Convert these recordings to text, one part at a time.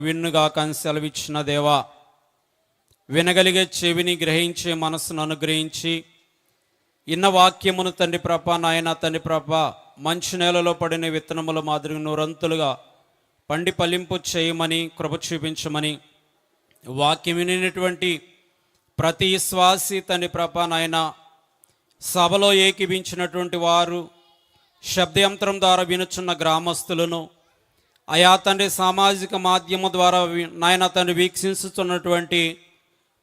విన్నుగా సెలవిచ్చిన దేవా, వినగలిగే చెవిని గ్రహించే మనస్సును అనుగ్రహించి ఇన్న వాక్యమును తండ్రి ప్రభ, నాయన తండ్రి ప్రభ, మంచి నేలలో పడిన విత్తనముల మాదిరి నూరంతులుగా పండి ఫలింపు చేయమని కృప చూపించమని, వాక్యం వినినటువంటి ప్రతి విశ్వాసి తండ్రి ప్రభ, నాయన సభలో ఏకీభించినటువంటి వారు, శబ్దయంత్రం ద్వారా వినుచున్న గ్రామస్తులను, అయా తండ్రి సామాజిక మాధ్యమం ద్వారా నాయన తండ్రి వీక్షించుతున్నటువంటి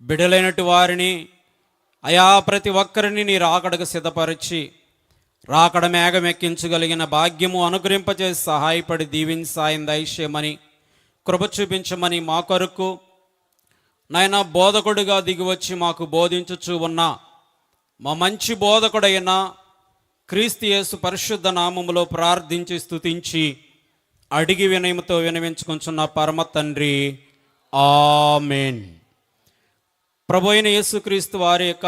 బిడలైనటు వారిని, అయా ప్రతి ఒక్కరిని నీ రాకడకు సిద్ధపరిచి రాకడ మేఘం ఎక్కించగలిగిన భాగ్యము అనుగ్రహింపచేసి సహాయపడి దీవించి సాయం దయచేయమని కృప చూపించమని, మా కొరకు నాయన బోధకుడిగా దిగివచ్చి మాకు బోధించుచూ ఉన్న మా మంచి బోధకుడైన క్రీస్తు యేసు పరిశుద్ధ నామములో ప్రార్థించి స్తుతించి అడిగి వినయముతో వినవించుకుంటున్న పరమ తండ్రి, ఆమేన్. ప్రభు అయిన యేసుక్రీస్తు వారి యొక్క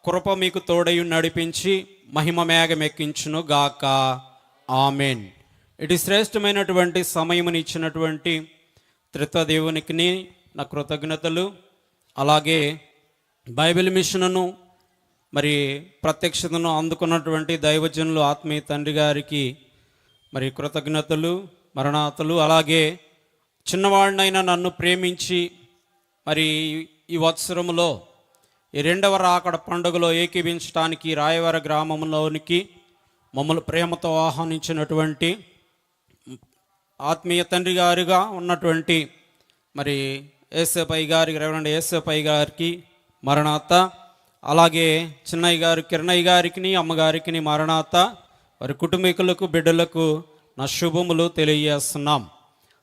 కృప మీకు తోడయి నడిపించి మహిమ మేఘం ఎక్కించును గాక, ఆమేన్. ఇటు శ్రేష్టమైనటువంటి సమయముని ఇచ్చినటువంటి త్రిత్వదేవునికి నా కృతజ్ఞతలు. అలాగే బైబిల్ మిషన్ను మరి ప్రత్యక్షతను అందుకున్నటువంటి దైవజనులు ఆత్మీయ తండ్రి గారికి మరి కృతజ్ఞతలు, మరణాతలు. అలాగే చిన్నవాడినైనా నన్ను ప్రేమించి మరి ఈ వత్సరములో ఈ రెండవ రాకడ పండుగలో ఏకీభించడానికి రాయవర గ్రామంలోనికి మమ్మల్ని ప్రేమతో ఆహ్వానించినటువంటి ఆత్మీయ తండ్రి గారిగా ఉన్నటువంటి మరి ఏసేపై గారికి, రెవరెండ్ ఏసేపై గారికి మరణాత. అలాగే చిన్నయ్య గారు కిరణయ్య గారికి, అమ్మగారికి మరణాత. వారి కుటుంబీకులకు, బిడ్డలకు నా శుభములు తెలియజేస్తున్నాం.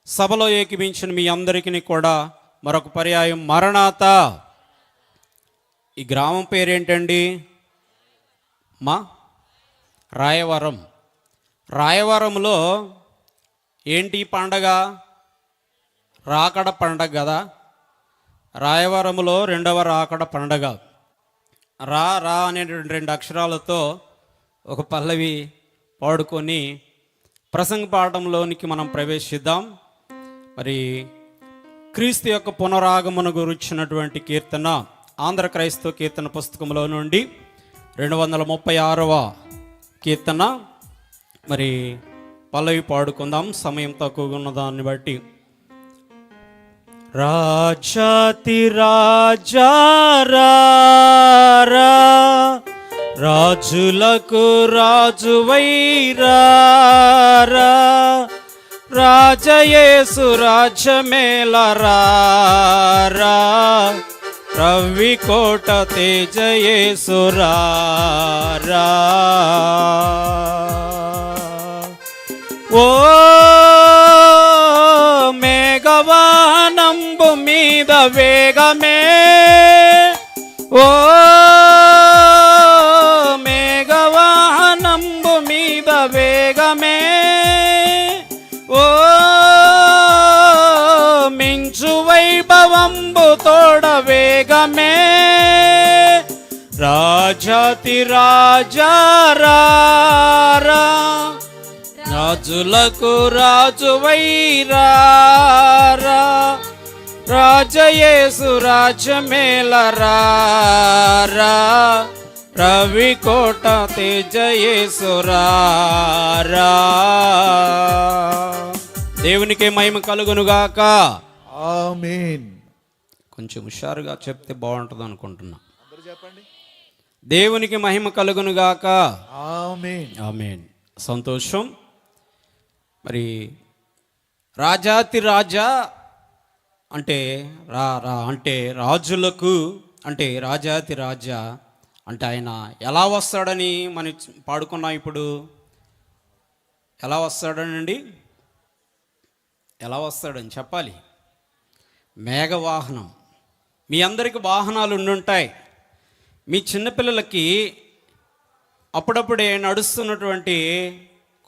సభలో ఏకీభించిన మీ అందరికీ కూడా మరొక పర్యాయం మరణాత. ఈ గ్రామం పేరేంటండి? మా రాయవరం. రాయవరంలో ఏంటి పండగ? రాకడ పండగ కదా. రాయవరంలో రెండవ రాకడ పండగ. రా రా అనే రెండు అక్షరాలతో ఒక పల్లవి పాడుకొని ప్రసంగ పాఠంలోనికి మనం ప్రవేశిద్దాం. మరి క్రీస్తు యొక్క పునరాగమన గురించినటువంటి కీర్తన ఆంధ్ర క్రైస్తవ కీర్తన పుస్తకంలో నుండి 236వ కీర్తన. మరి పల్లవి పాడుకుందాం, సమయం తక్కువగా ఉన్న దాన్ని బట్టి. రాజాతి రాజా రారా, రాజులకు రాజువైరారా, రాజయేసు రాజ్యమేలరారా, రవి కోట తేజయేసురారా. ఓ మేఘవానంబు మీద వేగమే, ఓ మేఘవానంబు మీద వేగమే, ఓ మించు వైభవంబు తోడ వేగమే, రాజాతి రాజా రారా, రాజులకు రాజువైరారా, రాజయేసు రాజ్యమేలరారా, రవి కోట తేజయేసురారా. దేవునికి మహిమ కలుగునుగాక, ఆమేన్. కొంచెం హుషారుగా చెప్తే బాగుంటుంది అనుకుంటున్నా. చెప్పండి. దేవునికి మహిమ కలుగునుగాక, ఆమేన్. ఆమేన్. సంతోషం. మరి రాజాతి రాజా అంటే అంటే రాజులకు, అంటే రాజాతి రాజా అంటే ఆయన ఎలా వస్తాడని మనం పాడుకున్నాం. ఇప్పుడు ఎలా వస్తాడనండి? ఎలా వస్తాడని చెప్పాలి. మేఘవాహనం. మీ అందరికి వాహనాలు ఉండుంటాయి. మీ చిన్నపిల్లలకి అప్పుడప్పుడే నడుస్తున్నటువంటి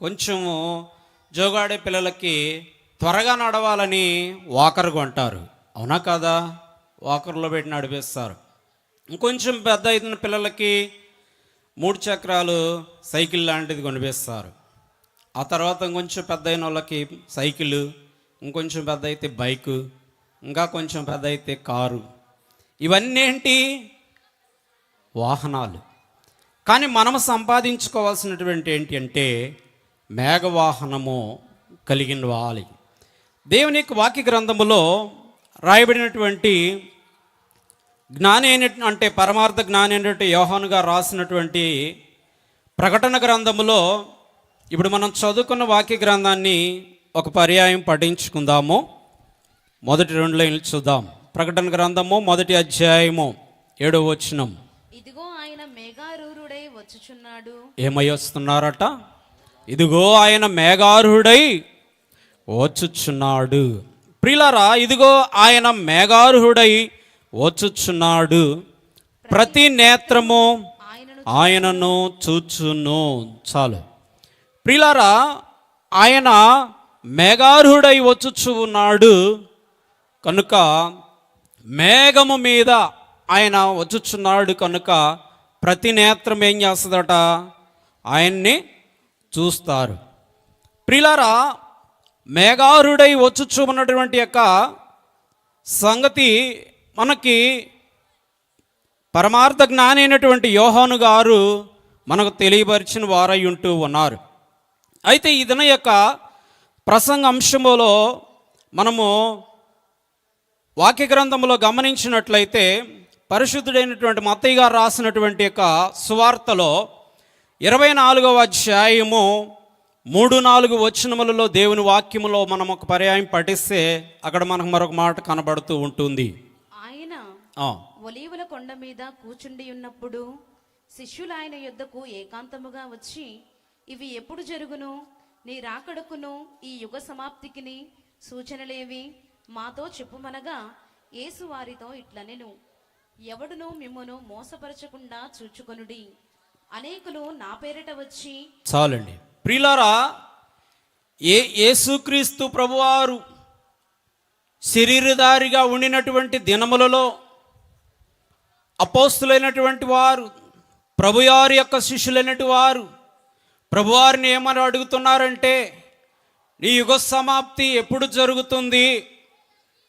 కొంచెము జోగాడే పిల్లలకి త్వరగా నడవాలని వాకర్ కొంటారు, అవునా కాదా? వాకర్లో పెట్టి నడిపిస్తారు. ఇంకొంచెం పెద్ద అయిన పిల్లలకి 3 చక్రాలు సైకిల్ లాంటిది కొనిపిస్తారు. ఆ తర్వాత ఇంకొంచెం పెద్ద అయిన వాళ్ళకి సైకిల్, ఇంకొంచెం పెద్ద అయితే బైకు, ఇంకా కొంచెం పెద్ద అయితే కారు. ఇవన్నీ ఏంటి? వాహనాలు. కానీ మనం సంపాదించుకోవాల్సినటువంటి ఏంటి అంటే మేఘవాహనము కలిగిన వాలి. దేవుని యొక్క వాక్య గ్రంథములో రాయబడినటువంటి జ్ఞాని అంటే పరమార్థ జ్ఞాని అయినటువంటి యోహాను గారు రాసినటువంటి ప్రకటన గ్రంథములో ఇప్పుడు మనం చదువుకున్న వాక్య గ్రంథాన్ని ఒక పర్యాయం పఠించుకుందాము. మొదటి 2 లైన్లు చూద్దాం. ప్రకటన గ్రంథము 1వ అధ్యాయము 7వ వచనం. ఇదిగో ఆయన మేఘారూఢుడై వచ్చుచున్నాడు. ఏమై వస్తున్నారట? ఇదిగో ఆయన మేఘారూఢుడై వచ్చుచున్నాడు. ప్రియులారా, ఇదిగో ఆయన మేఘారూఢుడై వచ్చుచున్నాడు, ప్రతి నేత్రము ఆయనను చూచును. చాలు ప్రియులారా, ఆయన మేఘారూఢుడై వచ్చుచు ఉన్నాడు కనుక, మేఘము మీద ఆయన వచ్చుచున్నాడు కనుక ప్రతి నేత్రం ఏం చేస్తుందట? ఆయన్ని చూస్తారు. ప్రియులారా, మేఘారూఢుడై వచ్చుచు ఉన్నటువంటి యొక్క సంగతి మనకి పరమార్థ జ్ఞాని అయినటువంటి యోహాను గారు మనకు తెలియపరిచిన వారై ఉంటూ ఉన్నారు. అయితే ఇదన యొక్క ప్రసంగ అంశములో మనము వాక్య గ్రంథంలో గమనించినట్లయితే పరిశుద్ధుడైనటువంటి మత్తయి గారు రాసినటువంటి యొక్క సువార్తలో 24వ అధ్యాయము 3-4 వచనములలో దేవుని వాక్యములో మనం ఒక పర్యాయం పఠిస్తే అక్కడ మనకు మరొక మాట కనబడుతూ ఉంటుంది. ఆయన ఒలీవల కొండ మీద కూర్చుండి ఉన్నప్పుడు శిష్యులు ఆయన యొద్దకు ఏకాంతముగా వచ్చి, ఇవి ఎప్పుడు జరుగును? నీ రాకడకును ఈ యుగ సమాప్తికిని సూచనలేవి? మాతో చెప్పుమనగా యేసు వారితో ఇట్లనెను, ఎవడును మిమ్మును మోసపరచకుండా చూచుకొనుడి. అనేకులు నా పేరిట వచ్చి. చాలండి ప్రియులారా, యేసుక్రీస్తు ప్రభువారు శరీరధారిగా ఉండినటువంటి దినములలో అపోస్తులైనటువంటి వారు, ప్రభువారి యొక్క శిష్యులైనటువంటి వారు ప్రభువారిని ఏమని అడుగుతున్నారంటే, నీ యుగ సమాప్తి ఎప్పుడు జరుగుతుంది?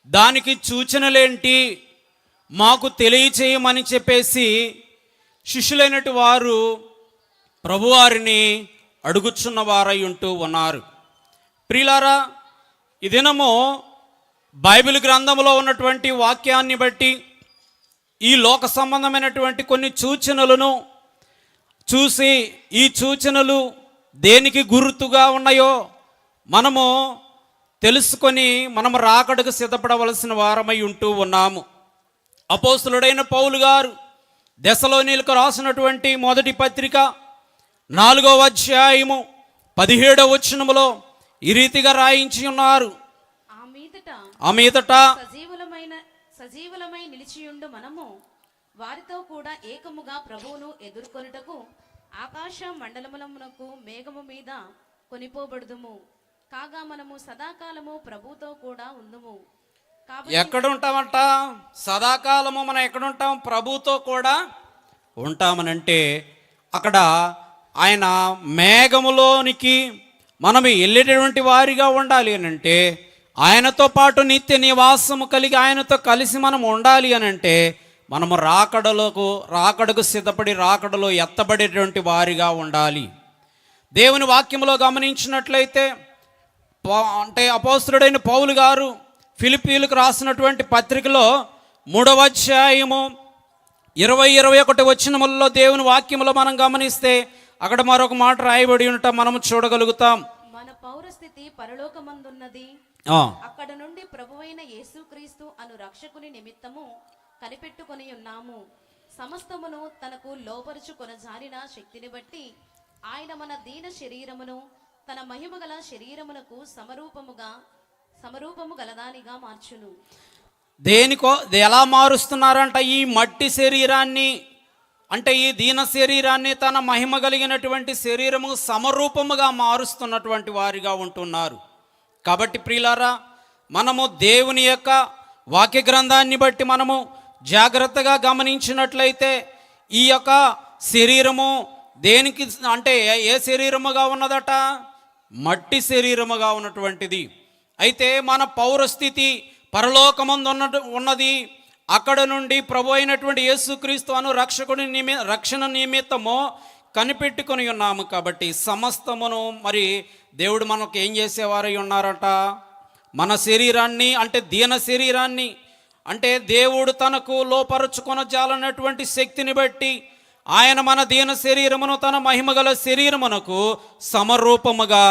దానికి సూచనలేంటి? మాకు తెలియచేయమని చెప్పేసి శిష్యులైనటువంటి వారు ప్రభువారిని అడుగుచున్న వారై ఉంటూ ఉన్నారు. ప్రియులారా, ఈ దినము బైబిల్ గ్రంథంలో ఉన్నటువంటి వాక్యాన్ని బట్టి ఈ లోక సంబంధమైనటువంటి కొన్ని సూచనలను చూసి, ఈ సూచనలు దేనికి గుర్తుగా ఉన్నాయో మనము తెలుసుకొని మనము రాకడకు సిద్ధపడవలసిన వారమై ఉంటూ ఉన్నాము. అపోస్తులుడైన పౌలు గారు దెసలోనీయులకు రాసినటువంటి మొదటి పత్రిక 4వ అధ్యాయము 17వ వచనములో ఈ రీతిగా రాయించి ఉన్నారు. ఆ మీదట సజీవులమై నిలిచియుండు మనము వారితో కూడా ఏకముగా ప్రభువును ఎదుర్కొనుటకు ఆకాశ మండలమునకు మేఘము మీద కొనిపోబడుదుము. కాగా మనము సదాకాలము ప్రభుతో కూడా ఉందుము. ఎక్కడ ఉంటామంట? సదాకాలము మనం ఎక్కడ ఉంటాం? ప్రభుతో కూడా ఉంటామనంటే అక్కడ ఆయన మేఘములోనికి మనం వెళ్ళేటటువంటి వారిగా ఉండాలి అని అంటే, ఆయనతో పాటు నిత్య నివాసము కలిగి ఆయనతో కలిసి మనం ఉండాలి అని అంటే, మనము రాకడకు సిద్ధపడి రాకడలో ఎత్తబడేటువంటి వారిగా ఉండాలి. దేవుని వాక్యములో గమనించినట్లయితే అంటే అపోస్తులుడైన పౌలు గారు ఫిలిప్పీలకు రాసినటువంటి పత్రికలో 3వ అధ్యాయము 20-21 వచనములలో దేవుని వాక్యములో మనం గమనిస్తే అక్కడ మరొక మాట రాయబడి ఉండటం మనం చూడగలుగుతాం. మన పౌరస్థితి పరలోకమందున్నది, అక్కడ నుండి ప్రభువైన యేసుక్రీస్తు అను రక్షకుని నిమిత్తము కనిపెట్టుకొని ఉన్నాము. సమస్తమును తనకు లోపరుచుకొనజారిన శక్తిని బట్టి ఆయన మన దీన శరీరమును తన మహిమ గల శరీరమునకు సమరూపము గలదానిగా మార్చును. దేనికో ఎలా మారుస్తున్నారంట? ఈ మట్టి శరీరాన్ని, అంటే ఈ దీన శరీరాన్ని తన మహిమ కలిగినటువంటి శరీరము సమరూపముగా మారుస్తున్నటువంటి వారిగా ఉంటున్నారు. కాబట్టి ప్రియులారా, మనము దేవుని యొక్క వాక్య గ్రంథాన్ని బట్టి మనము జాగ్రత్తగా గమనించినట్లయితే ఈ యొక్క శరీరము దేనికి అంటే ఏ శరీరముగా ఉన్నదట? మట్టి శరీరముగా ఉన్నటువంటిది. అయితే మన పౌరస్థితి పరలోకమందు ఉన్నది. అక్కడ నుండి ప్రభు అయినటువంటి యేసుక్రీస్తు అను రక్షణ నిమిత్తము కనిపెట్టుకొని ఉన్నాము. కాబట్టి సమస్తమును మరి దేవుడు మనకు ఏం చేసేవారై ఉన్నారట, మన శరీరాన్ని అంటే దీన శరీరాన్ని అంటే దేవుడు తనకు లోపరుచుకొనజాలన్నటువంటి శక్తిని బట్టి ఆయన మన దీన శరీరమును తన మహిమగల శరీరమునకు సమరూపముగా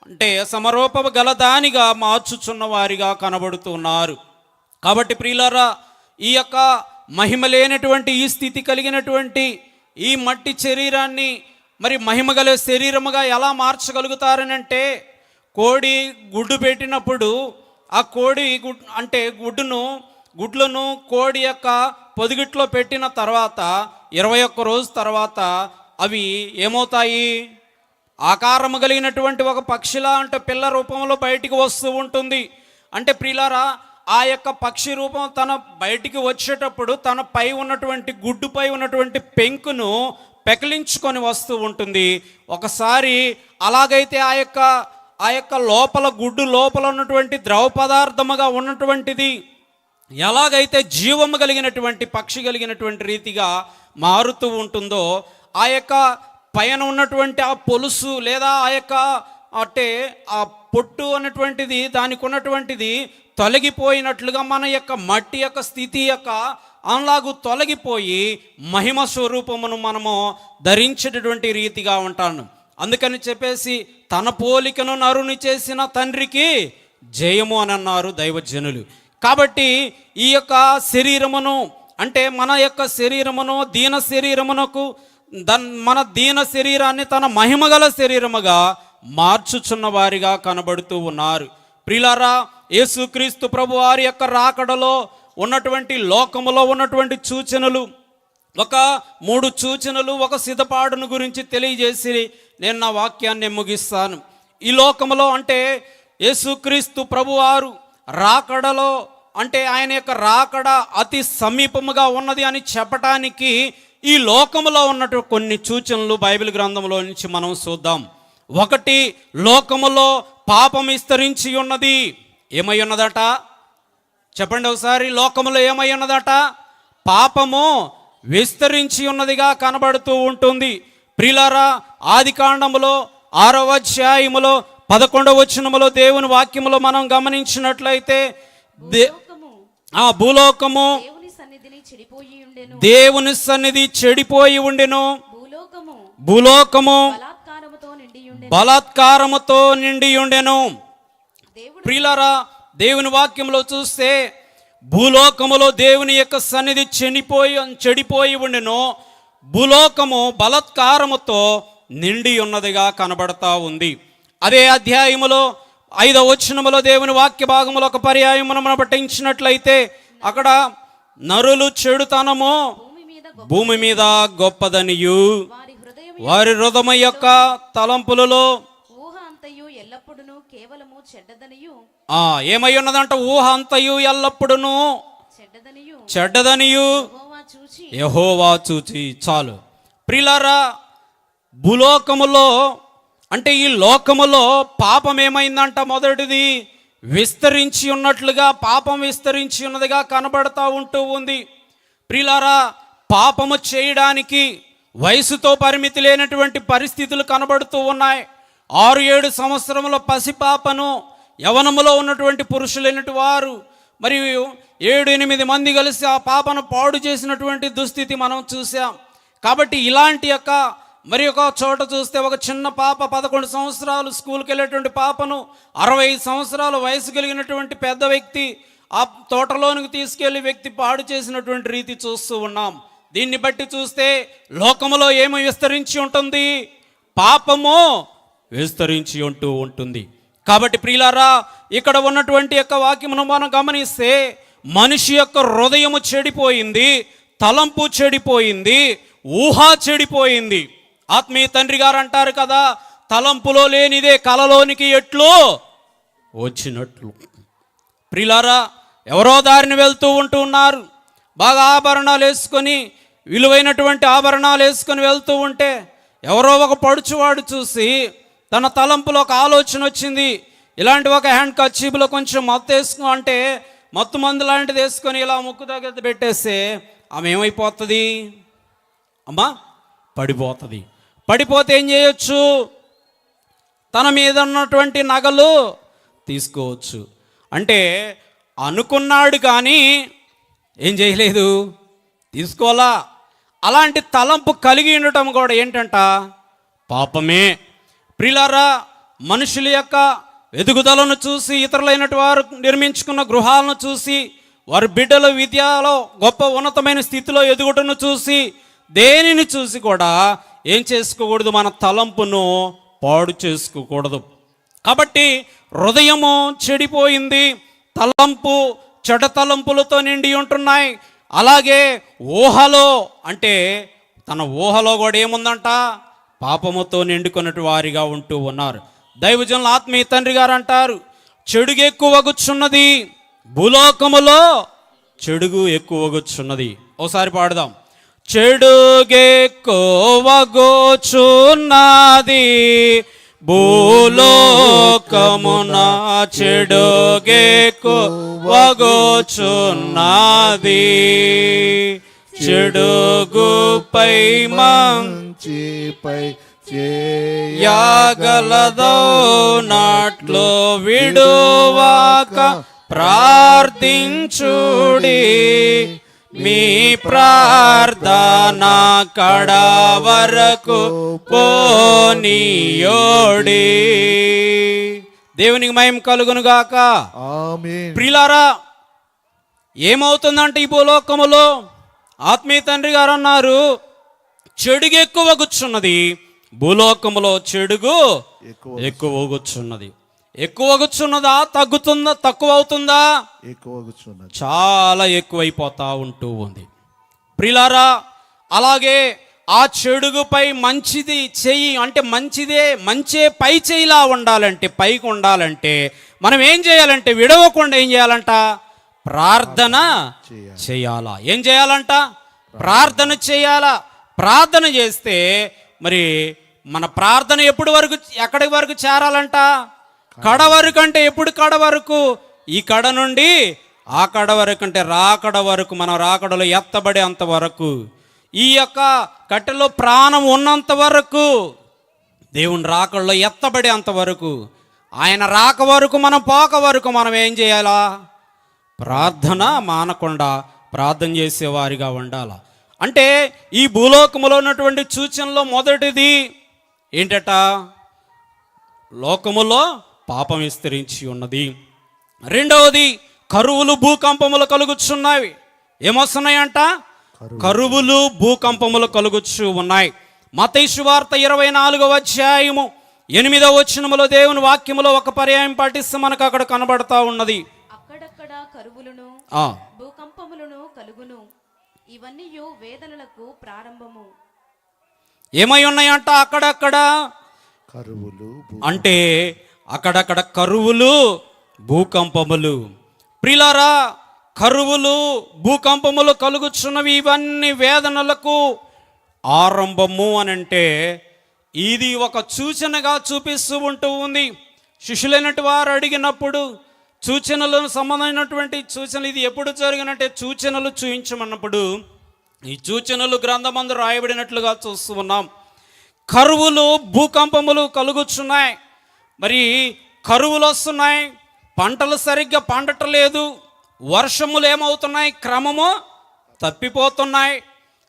అంటే సమరూపము గల దానిగా మార్చుచున్న వారిగా కనబడుతున్నారు. కాబట్టి ప్రియులారా, ఈ యొక్క మహిమ లేనటువంటి ఈ స్థితి కలిగినటువంటి ఈ మట్టి శరీరాన్ని మరి మహిమగల శరీరముగా ఎలా మార్చగలుగుతారనంటే, కోడి గుడ్డు పెట్టినప్పుడు ఆ కోడి గుడ్లను కోడి యొక్క పొదిగిట్లో పెట్టిన తర్వాత 21 రోజు తర్వాత అవి ఏమవుతాయి, ఆకారము కలిగినటువంటి ఒక పక్షిలా అంటే పిల్ల రూపంలో బయటికి వస్తూ ఉంటుంది. అంటే ప్రియులారా, ఆ యొక్క పక్షి రూపం తన బయటికి వచ్చేటప్పుడు తన పై ఉన్నటువంటి గుడ్డుపై ఉన్నటువంటి పెంకును పెకిలించుకొని వస్తూ ఉంటుంది. ఒకసారి అలాగైతే ఆ యొక్క లోపల గుడ్డు లోపల ఉన్నటువంటి ద్రవ పదార్థముగా ఉన్నటువంటిది ఎలాగైతే జీవము కలిగినటువంటి పక్షి కలిగినటువంటి రీతిగా మారుతూ ఉంటుందో, ఆ యొక్క పైన ఉన్నటువంటి ఆ పొలుసు లేదా ఆ యొక్క అంటే ఆ పొట్టు అన్నటువంటిది దానికి ఉన్నటువంటిది తొలగిపోయినట్లుగా మన యొక్క మట్టి యొక్క స్థితి యొక్క అలాగూ తొలగిపోయి మహిమ స్వరూపమును మనము ధరించేటటువంటి రీతిగా ఉంటాను. అందుకని చెప్పేసి తన పోలికను నరుని చేసిన తండ్రికి జయము అని అన్నారు దైవజనులు. కాబట్టి ఈ యొక్క శరీరమును అంటే మన యొక్క శరీరమును దీన శరీరమునకు మన దీన శరీరాన్ని తన మహిమగల శరీరముగా మార్చుచున్న వారిగా కనబడుతూ ఉన్నారు. ప్రియులారా, యేసుక్రీస్తు ప్రభు వారి యొక్క రాకడలో ఉన్నటువంటి లోకములో ఉన్నటువంటి సూచనలు, ఒక 3 సూచనలు, ఒక సిద్ధపాడును గురించి తెలియజేసి నేను నా వాక్యాన్ని ముగిస్తాను. ఈ లోకములో అంటే యేసుక్రీస్తు ప్రభువారు రాకడలో అంటే ఆయన యొక్క రాకడ అతి సమీపముగా ఉన్నది అని చెప్పటానికి ఈ లోకములో ఉన్నట్టు కొన్ని సూచనలు బైబిల్ గ్రంథంలో నుంచి మనం చూద్దాం. 1, లోకములో పాపం విస్తరించి ఉన్నది. ఏమై ఉన్నదట చెప్పండి ఒకసారి. లోకములో ఏమై ఉన్నదట? పాపము విస్తరించి ఉన్నదిగా కనబడుతూ ఉంటుంది. ప్రియులారా, ఆదికాండములో 6వ అధ్యాయములో 11వ వచనములో దేవుని వాక్యములో మనం గమనించినట్లయితే భూలోకము దేవుని సన్నిధి చెడిపోయి ఉండెను, భూలోకము బలాత్కారముతో నిండి ఉండెను. ప్రియులారా, దేవుని వాక్యంలో చూస్తే భూలోకములో దేవుని యొక్క సన్నిధి చెడిపోయి ఉండెను, భూలోకము బలాత్కారముతో నిండి ఉన్నదిగా కనబడతా ఉంది. అదే అధ్యాయములో 5వ వచనములో దేవుని వాక్య భాగములో ఒక పర్యాయమును మనం పఠించినట్లయితే అక్కడ నరులు చెడుతనము భూమి మీద గొప్పదనియు వారి హృదయం యొక్క తలంపులలో ఏమై ఉన్నదంట? ఊహ అంతయు ఎల్లప్పుడును చెడ్డదనియు యెహోవా చూచి. చాలు ప్రియులారా, భూలోకములో అంటే ఈ లోకములో పాపం ఏమైందంట? మొదటిది విస్తరించి ఉన్నట్లుగా పాపం విస్తరించి ఉన్నదిగా కనబడతా ఉంటూ ఉంది. ప్రియులారా, పాపము చేయడానికి వయసుతో పరిమితి లేనటువంటి పరిస్థితులు కనబడుతూ ఉన్నాయి. 6-7 సంవత్సరముల పసిపాపను యవనములో ఉన్నటువంటి పురుషులైనటువంటి వారు మరియు 7-8 మంది కలిసి ఆ పాపను పాడు చేసినటువంటి దుస్థితి మనం చూసాం. కాబట్టి ఇలాంటి యొక్క మరి ఒక చోట చూస్తే ఒక చిన్న పాప 11 సంవత్సరాలు స్కూల్కి వెళ్ళేటువంటి పాపను 65 సంవత్సరాల వయసు కలిగినటువంటి పెద్ద వ్యక్తి ఆ తోటలోనికి తీసుకెళ్లి వ్యక్తి పాడు చేసినటువంటి రీతి చూస్తూ ఉన్నాం. దీన్ని బట్టి చూస్తే లోకములో ఏమి విస్తరించి ఉంటుంది? పాపము విస్తరించి ఉంటూ ఉంటుంది. కాబట్టి ప్రియులారా, ఇక్కడ ఉన్నటువంటి యొక్క వాక్యమును మనం గమనిస్తే మనిషి యొక్క హృదయము చెడిపోయింది, తలంపు చెడిపోయింది, ఊహ చెడిపోయింది. ఆత్మీయ తండ్రి గారు అంటారు కదా, తలంపులో లేనిదే కలలోనికి ఎట్లు వచ్చినట్లు. ప్రియులారా, ఎవరో దారిని వెళ్తూ ఉంటున్నారు, బాగా ఆభరణాలు వేసుకొని విలువైనటువంటి ఆభరణాలు వేసుకొని వెళ్తూ ఉంటే ఎవరో ఒక పడుచువాడు చూసి తన తలంపులో ఒక ఆలోచన వచ్చింది, ఇలాంటి ఒక హ్యాండ్ కర్చీఫ్లో కొంచెం మత్తు వేసుకో అంటే మత్తు మందు లాంటిది వేసుకొని ఇలా ముక్కు దగ్గర పెట్టేస్తే ఆమె ఏమైపోతుంది అమ్మా? పడిపోతుంది. పడిపోతే ఏం చేయొచ్చు? తన మీద ఉన్నటువంటి నగలు తీసుకోవచ్చు. అంటే అనుకున్నాడు కానీ ఏం చేయలేదు, తీసుకోవాలా. అలాంటి తలంపు కలిగి ఉండటం కూడా ఏంటంట? పాపమే. ప్రియులారా, మనుషుల యొక్క ఎదుగుదలను చూసి, ఇతరులైనటు వారు నిర్మించుకున్న గృహాలను చూసి, వారి బిడ్డల విద్యలో గొప్ప ఉన్నతమైన స్థితిలో ఎదుగుటను చూసి, దేనిని చూసి కూడా ఏం చేసుకోకూడదు? మన తలంపును పాడు చేసుకోకూడదు. కాబట్టి హృదయము చెడిపోయింది, తలంపు చెడ తలంపులతో నిండి ఉంటున్నాయి. అలాగే ఊహలో, అంటే తన ఊహలో కూడా ఏముందంట? పాపముతో నిండుకున్నట్టు వారిగా ఉంటూ ఉన్నారు. దైవజనుల ఆత్మీయ తండ్రి గారు అంటారు, చెడుగు ఎక్కువగుచున్నది, భూలోకములో చెడుగు ఎక్కువగుచున్నది. ఒకసారి పాడదాం. చెడుగెక్కువగుచున్నది భూలోకమున, చెడుగెక్కువగుచున్నది, చెడుగుపై మంచిపై యాగలదో నాట్లో విడువాక ప్రార్థించుడి, మీ ప్రార్థన కడ వరకు పోనీయోడి. దేవునికి మహిమ కలుగునుగాక. ఆమేన్. ప్రియులారా, ఏమవుతుందంటే ఈ భూలోకములో ఆత్మీయ తండ్రి గారు అన్నారు, చెడుగు ఎక్కువగుచున్నది, భూలోకములో చెడుగు ఎక్కువగుచున్నది. ఎక్కువగుచున్నదా? తగ్గుతుందా? తక్కువ అవుతుందా? ఎక్కువగుచున్నది. చాలా ఎక్కువైపోతా ఉంటూ ఉంది. ప్రియులారా, అలాగే ఆ చెడుగుపై మంచిది చెయ్యి, అంటే మంచే పై చేయిలా ఉండాలంటే, పైకి ఉండాలంటే మనం ఏం చేయాలంటే, విడవకుండా ఏం చేయాలంట? ప్రార్థన చేయాలా. ఏం చేయాలంట? ప్రార్థన చేయాలా. ప్రార్థన చేస్తే మరి మన ప్రార్థన ఎప్పటి వరకు, ఎక్కడి వరకు చేరాలంట? కడ వరకు. అంటే ఎప్పుడు కడ వరకు? ఈ కడ నుండి ఆ కడ వరకు, అంటే రాకడ వరకు. మనం రాకడలో ఎత్తబడే అంతవరకు, ఈ యొక్క కట్టెలో ప్రాణం ఉన్నంత వరకు, దేవుని రాకడలో ఎత్తబడే అంతవరకు, ఆయన రాక వరకు, మనం పోక వరకు మనం ఏం చేయాలా? ప్రార్థన మానకుండా ప్రార్థన చేసేవారిగా ఉండాల. అంటే ఈ భూలోకములో ఉన్నటువంటి సూచనలో మొదటిది ఏంటట? లోకములో పాపం విస్తరించి ఉన్నది. రెండవది, కరువులు భూకంపములు కలుగుచున్నవి. ఏమొస్తున్నాయంట? కరువులు భూకంపములు కలుగుచు ఉన్నాయి. మత్తయి సువార్త 24వ అధ్యాయము 8వ వచనములో దేవుని వాక్యములో ఒక పర్యాయం పాటిస్తే మనకు అక్కడ కనబడతా ఉన్నది. అక్కడక్కడ కరువులను భూకంపములను కలుగును, ఇవన్నీ వేదనలకు ప్రారంభము. ఏమై ఉన్నాయంట? అక్కడక్కడ కరువులు, అంటే అక్కడక్కడ కరువులు భూకంపములు. ప్రియులారా, కరువులు భూకంపములు కలుగుచున్నవి. ఇవన్నీ వేదనలకు ఆరంభము అని అంటే ఇది ఒక సూచనగా చూపిస్తూ ఉంటూ ఉంది. శిష్యులైనటు వారు అడిగినప్పుడు సూచనలకు సంబంధమైనటువంటి సూచనలు ఇది ఎప్పుడు జరిగినట్టే సూచనలు చూపించమన్నప్పుడు ఈ సూచనలు గ్రంథమందు రాయబడినట్లుగా చూస్తూ ఉన్నాం. కరువులు భూకంపములు కలుగుచున్నాయి. మరి కరువులు వస్తున్నాయి, పంటలు సరిగ్గా పండటలేదు, వర్షములు ఏమవుతున్నాయి? క్రమము తప్పిపోతున్నాయి.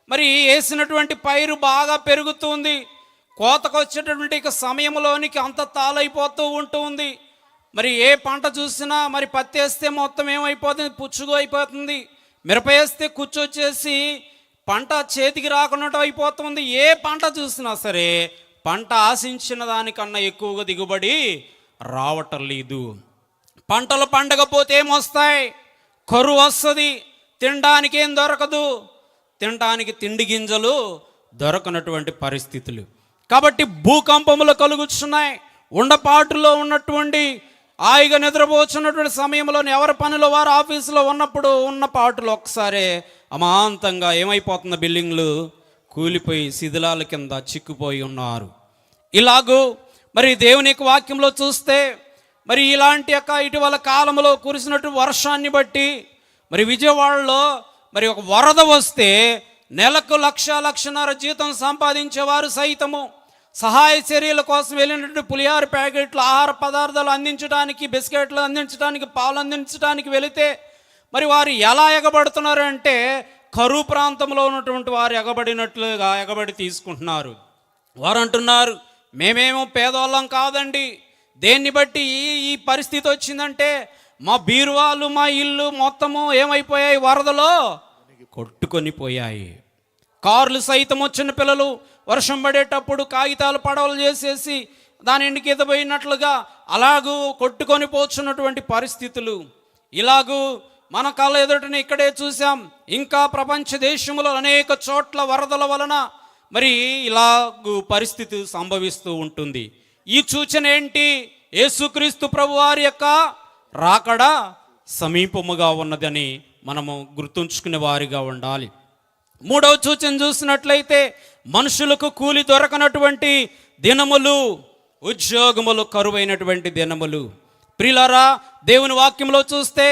మరి వేసినటువంటి పైరు బాగా పెరుగుతుంది, కోతకు వచ్చేటటువంటి సమయంలోనికి అంత తాళైపోతూ ఉంటుంది. మరి ఏ పంట చూసినా, మరి పత్తి వేస్తే మొత్తం ఏమైపోతుంది? పుచ్చుగు అయిపోతుంది. మిరప వేస్తే కుచ్చొచ్చేసి పంట చేతికి రాకుండా అయిపోతుంది. ఏ పంట చూసినా సరే పంట ఆశించిన దానికన్నా ఎక్కువగా దిగుబడి రావటం లేదు. పంటలు పండకపోతే ఏమొస్తాయి? కరువు వస్తుంది. తినడానికి ఏం దొరకదు, తినడానికి తిండి గింజలు దొరకనటువంటి పరిస్థితులు. కాబట్టి భూకంపములు కలుగుతున్నాయి. ఉండపాటులో ఉన్నటువంటి హాయిగా నిద్రపోతున్నటువంటి సమయంలో ఎవరి పనిలో వారు ఆఫీసులో ఉన్నప్పుడు ఉన్న పాటులు ఒక్కసారి అమాంతంగా ఏమైపోతున్న బిల్డింగ్లు కూలిపోయి శిథిలాల కింద చిక్కుపోయి ఉన్నారు. ఇలాగూ మరి దేవుని యొక్క వాక్యంలో చూస్తే మరి ఇలాంటి యొక్క ఇటీవల కాలంలో కురిసినట్టు వర్షాన్ని బట్టి మరి విజయవాడలో మరి ఒక వరద వస్తే నెలకు 1,00,000-1,50,000 జీతం సంపాదించేవారు సైతము సహాయ చర్యల కోసం వెళ్ళినటువంటి పులిహార ప్యాకెట్లు, ఆహార పదార్థాలు అందించడానికి, బిస్కెట్లు అందించడానికి, పాలు అందించడానికి వెళితే మరి వారు ఎలా ఎగబడుతున్నారు అంటే కరువు ప్రాంతంలో ఉన్నటువంటి వారు ఎగబడినట్లుగా ఎగబడి తీసుకుంటున్నారు. వారు అంటున్నారు, మేమేమో పేదవాళ్ళం కాదండి, దేన్ని బట్టి ఈ పరిస్థితి వచ్చిందంటే మా బీరువాలు, మా ఇల్లు మొత్తము ఏమైపోయాయి, వరదలో కొట్టుకొని పోయాయి. కార్లు సైతము చిన్నపిల్లలు వర్షం పడేటప్పుడు కాగితాలు పడవలు చేసేసి దాని ఇంటికి ఎదబోయినట్లుగా అలాగూ కొట్టుకొని పోతున్నటువంటి పరిస్థితులు. ఇలాగూ మన కళ్ళ ఎదుటనే ఇక్కడే చూసాం. ఇంకా ప్రపంచ దేశంలో అనేక చోట్ల వరదల వలన మరి ఇలాగూ పరిస్థితి సంభవిస్తూ ఉంటుంది. ఈ సూచన ఏంటి? యేసుక్రీస్తు ప్రభువారి యొక్క రాకడ సమీపముగా ఉన్నదని మనము గుర్తుంచుకునే వారిగా ఉండాలి. మూడవ సూచన చూసినట్లయితే మనుషులకు కూలి దొరకనటువంటి దినములు, ఉద్యోగములు కరువైనటువంటి దినములు. ప్రియులారా, దేవుని వాక్యంలో చూస్తే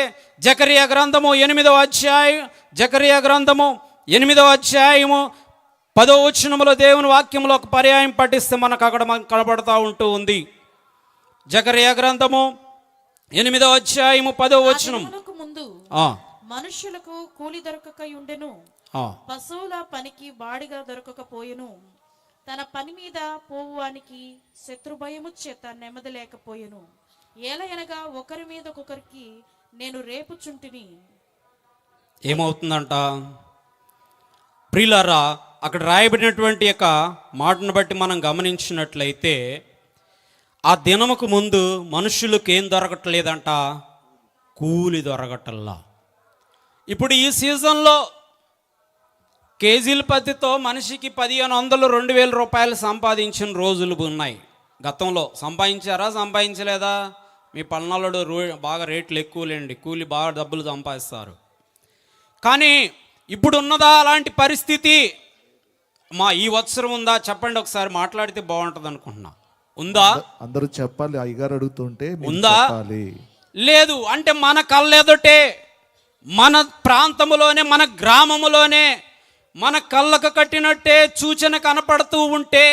జకరియా గ్రంథము 8వ అధ్యాయము 10వ వచనములో దేవుని వాక్యంలో ఒక పర్యాయం పఠిస్తే మనకు అక్కడ కనబడతా ఉంటూ ఉంది. జకరియా గ్రంథము 8వ అధ్యాయము 10వ వచనం. ముందు మనుషులకు కూలి దొరకక ఉండెను, పశువుల పనికి బాడిగా దొరకకపోయెను, తన పని మీద పోవువానికి శత్రుభయము చేత నెమ్మది లేకపోయెను. ఏలయనగా ఒకరి మీద ఒకరికి నేను రేపుచుంటిని. ఏమవుతుందంట ప్రియులారా? అక్కడ రాయబడినటువంటి యొక్క మాటను బట్టి మనం గమనించినట్లయితే ఆ దినముకు ముందు మనుషులకు ఏం దొరకట్లేదంట, కూలి దొరకటల్లా. ఇప్పుడు ఈ సీజన్లో కేజీల పద్ధతితో మనిషికి 1,500, 2,000 రూపాయలు సంపాదించిన రోజులు ఉన్నాయి. గతంలో సంపాదించలేదా? మీ పల్నాడు బాగా రేట్లు ఎక్కువలేండి, కూలి బాగా డబ్బులు సంపాదిస్తారు. కానీ ఇప్పుడు ఉన్నదా అలాంటి పరిస్థితి? ఈ వత్సరం ఉందా? చెప్పండి ఒకసారి, మాట్లాడితే బాగుంటుంది అనుకుంటున్నా. ఉందా? అందరూ చెప్పాలి. అయ్యగారు అడుగుతుంటే ఉందా? లేదు అంటే మన కళ్ళెదుటే, మన ప్రాంతములోనే, మన గ్రామములోనే మన కళ్ళకు కట్టినట్టే సూచన కనపడుతూ ఉంటే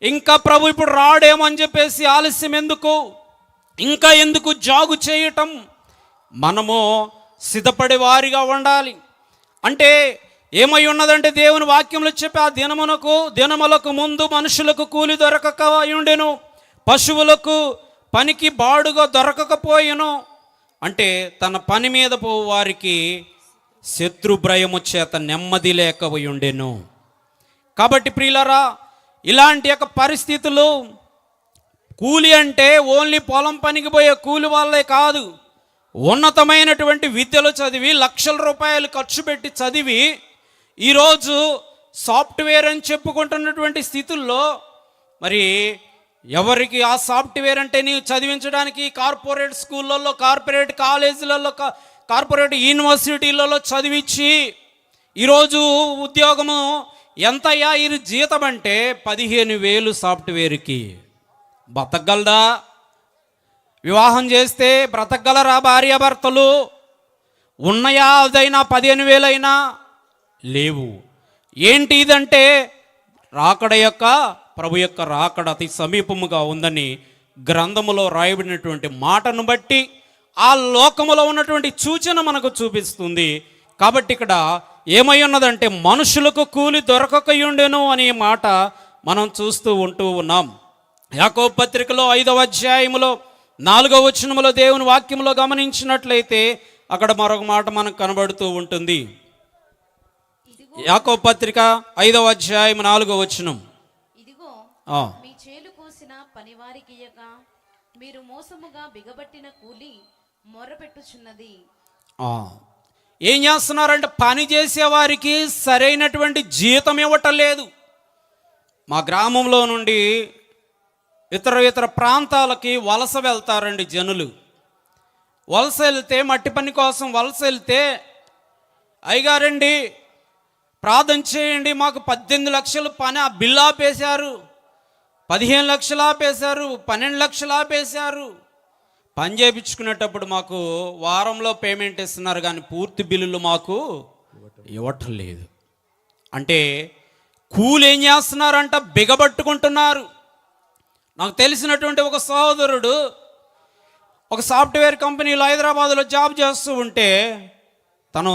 ఇంకా ప్రభు ఇప్పుడు రాడేమో అని చెప్పేసి ఆలస్యం ఎందుకు, ఇంకా ఎందుకు జాగు చేయటం? మనము సిద్ధపడే వారిగా ఉండాలి. అంటే ఏమై ఉన్నదంటే దేవుని వాక్యంలో చెప్పి ఆ దినములకు ముందు మనుషులకు కూలి దొరకక ఉండెను, పశువులకు పనికి బాడుగా దొరకకపోయెను. అంటే తన పని మీద పోవు వారికి శత్రుభయము చేత నెమ్మది లేకపోయి ఉండెను. కాబట్టి ప్రియులారా, ఇలాంటి యొక్క పరిస్థితులు, కూలి అంటే ఓన్లీ పొలం పనికి పోయే కూలి వాళ్ళే కాదు, ఉన్నతమైనటువంటి విద్యలు చదివి లక్షల రూపాయలు ఖర్చు పెట్టి చదివి ఈరోజు సాఫ్ట్వేర్ అని చెప్పుకుంటున్నటువంటి స్థితుల్లో మరి ఎవరికి ఆ సాఫ్ట్వేర్ అంటే నీవు చదివించడానికి కార్పొరేట్ స్కూళ్ళల్లో, కార్పొరేట్ కాలేజీలలో, కార్పొరేట్ యూనివర్సిటీలలో చదివించి ఈరోజు ఉద్యోగము ఎంతయ్యా ఈ జీతం అంటే 15,000 సాఫ్ట్వేర్కి. బతకగలదా? వివాహం చేస్తే బ్రతకగలరా భార్యాభర్తలు? ఉన్నాయా అదైనా 15,000 అయినా? లేవు. ఏంటి ఇదంటే ప్రభు యొక్క రాకడ అతి సమీపముగా ఉందని గ్రంథములో రాయబడినటువంటి మాటను బట్టి ఆ లోకములో ఉన్నటువంటి సూచన మనకు చూపిస్తుంది. కాబట్టి ఇక్కడ ఏమై ఉన్నదంటే మనుషులకు కూలి దొరకకయుండెను అనే మాట మనం చూస్తూ ఉన్నాం. యాకోబు పత్రికలో 5వ అధ్యాయములో 4వ వచనములో దేవుని వాక్యములో గమనించినట్లయితే అక్కడ మరొక మాట మనకు కనబడుతూ ఉంటుంది. యాకోబు పత్రిక 5వ అధ్యాయం 4వ వచనం. ఇదిగో మీ చేలు కోసిన పనివారికి మీరు మోసముగా బిగబట్టిన కూలి మొర్రపెట్టుచున్నది. ఏం చేస్తున్నారంటే పని చేసేవారికి సరైనటువంటి జీతం ఇవ్వటం లేదు. మా గ్రామంలో నుండి ఇతర ప్రాంతాలకి వలస వెళ్తారండి జనులు. వలస వెళ్తే మట్టి పని కోసం వలస వెళ్తే, అయ్యగారండి ప్రార్థన చేయండి, మాకు 18 లక్షలు పని బిల్లు ఆపేశారు, 15 లక్షలు ఆపేశారు, 12 లక్షలు ఆపేశారు, పని చేయించుకునేటప్పుడు మాకు వారంలో పేమెంట్ ఇస్తున్నారు కానీ పూర్తి బిల్లులు మాకు ఇవ్వటం లేదు. అంటే కూలి ఏం చేస్తున్నారంట, బిగబట్టుకుంటున్నారు. నాకు తెలిసినటువంటి ఒక సహోదరుడు ఒక సాఫ్ట్వేర్ కంపెనీలో హైదరాబాద్లో జాబ్ చేస్తూ ఉంటే తను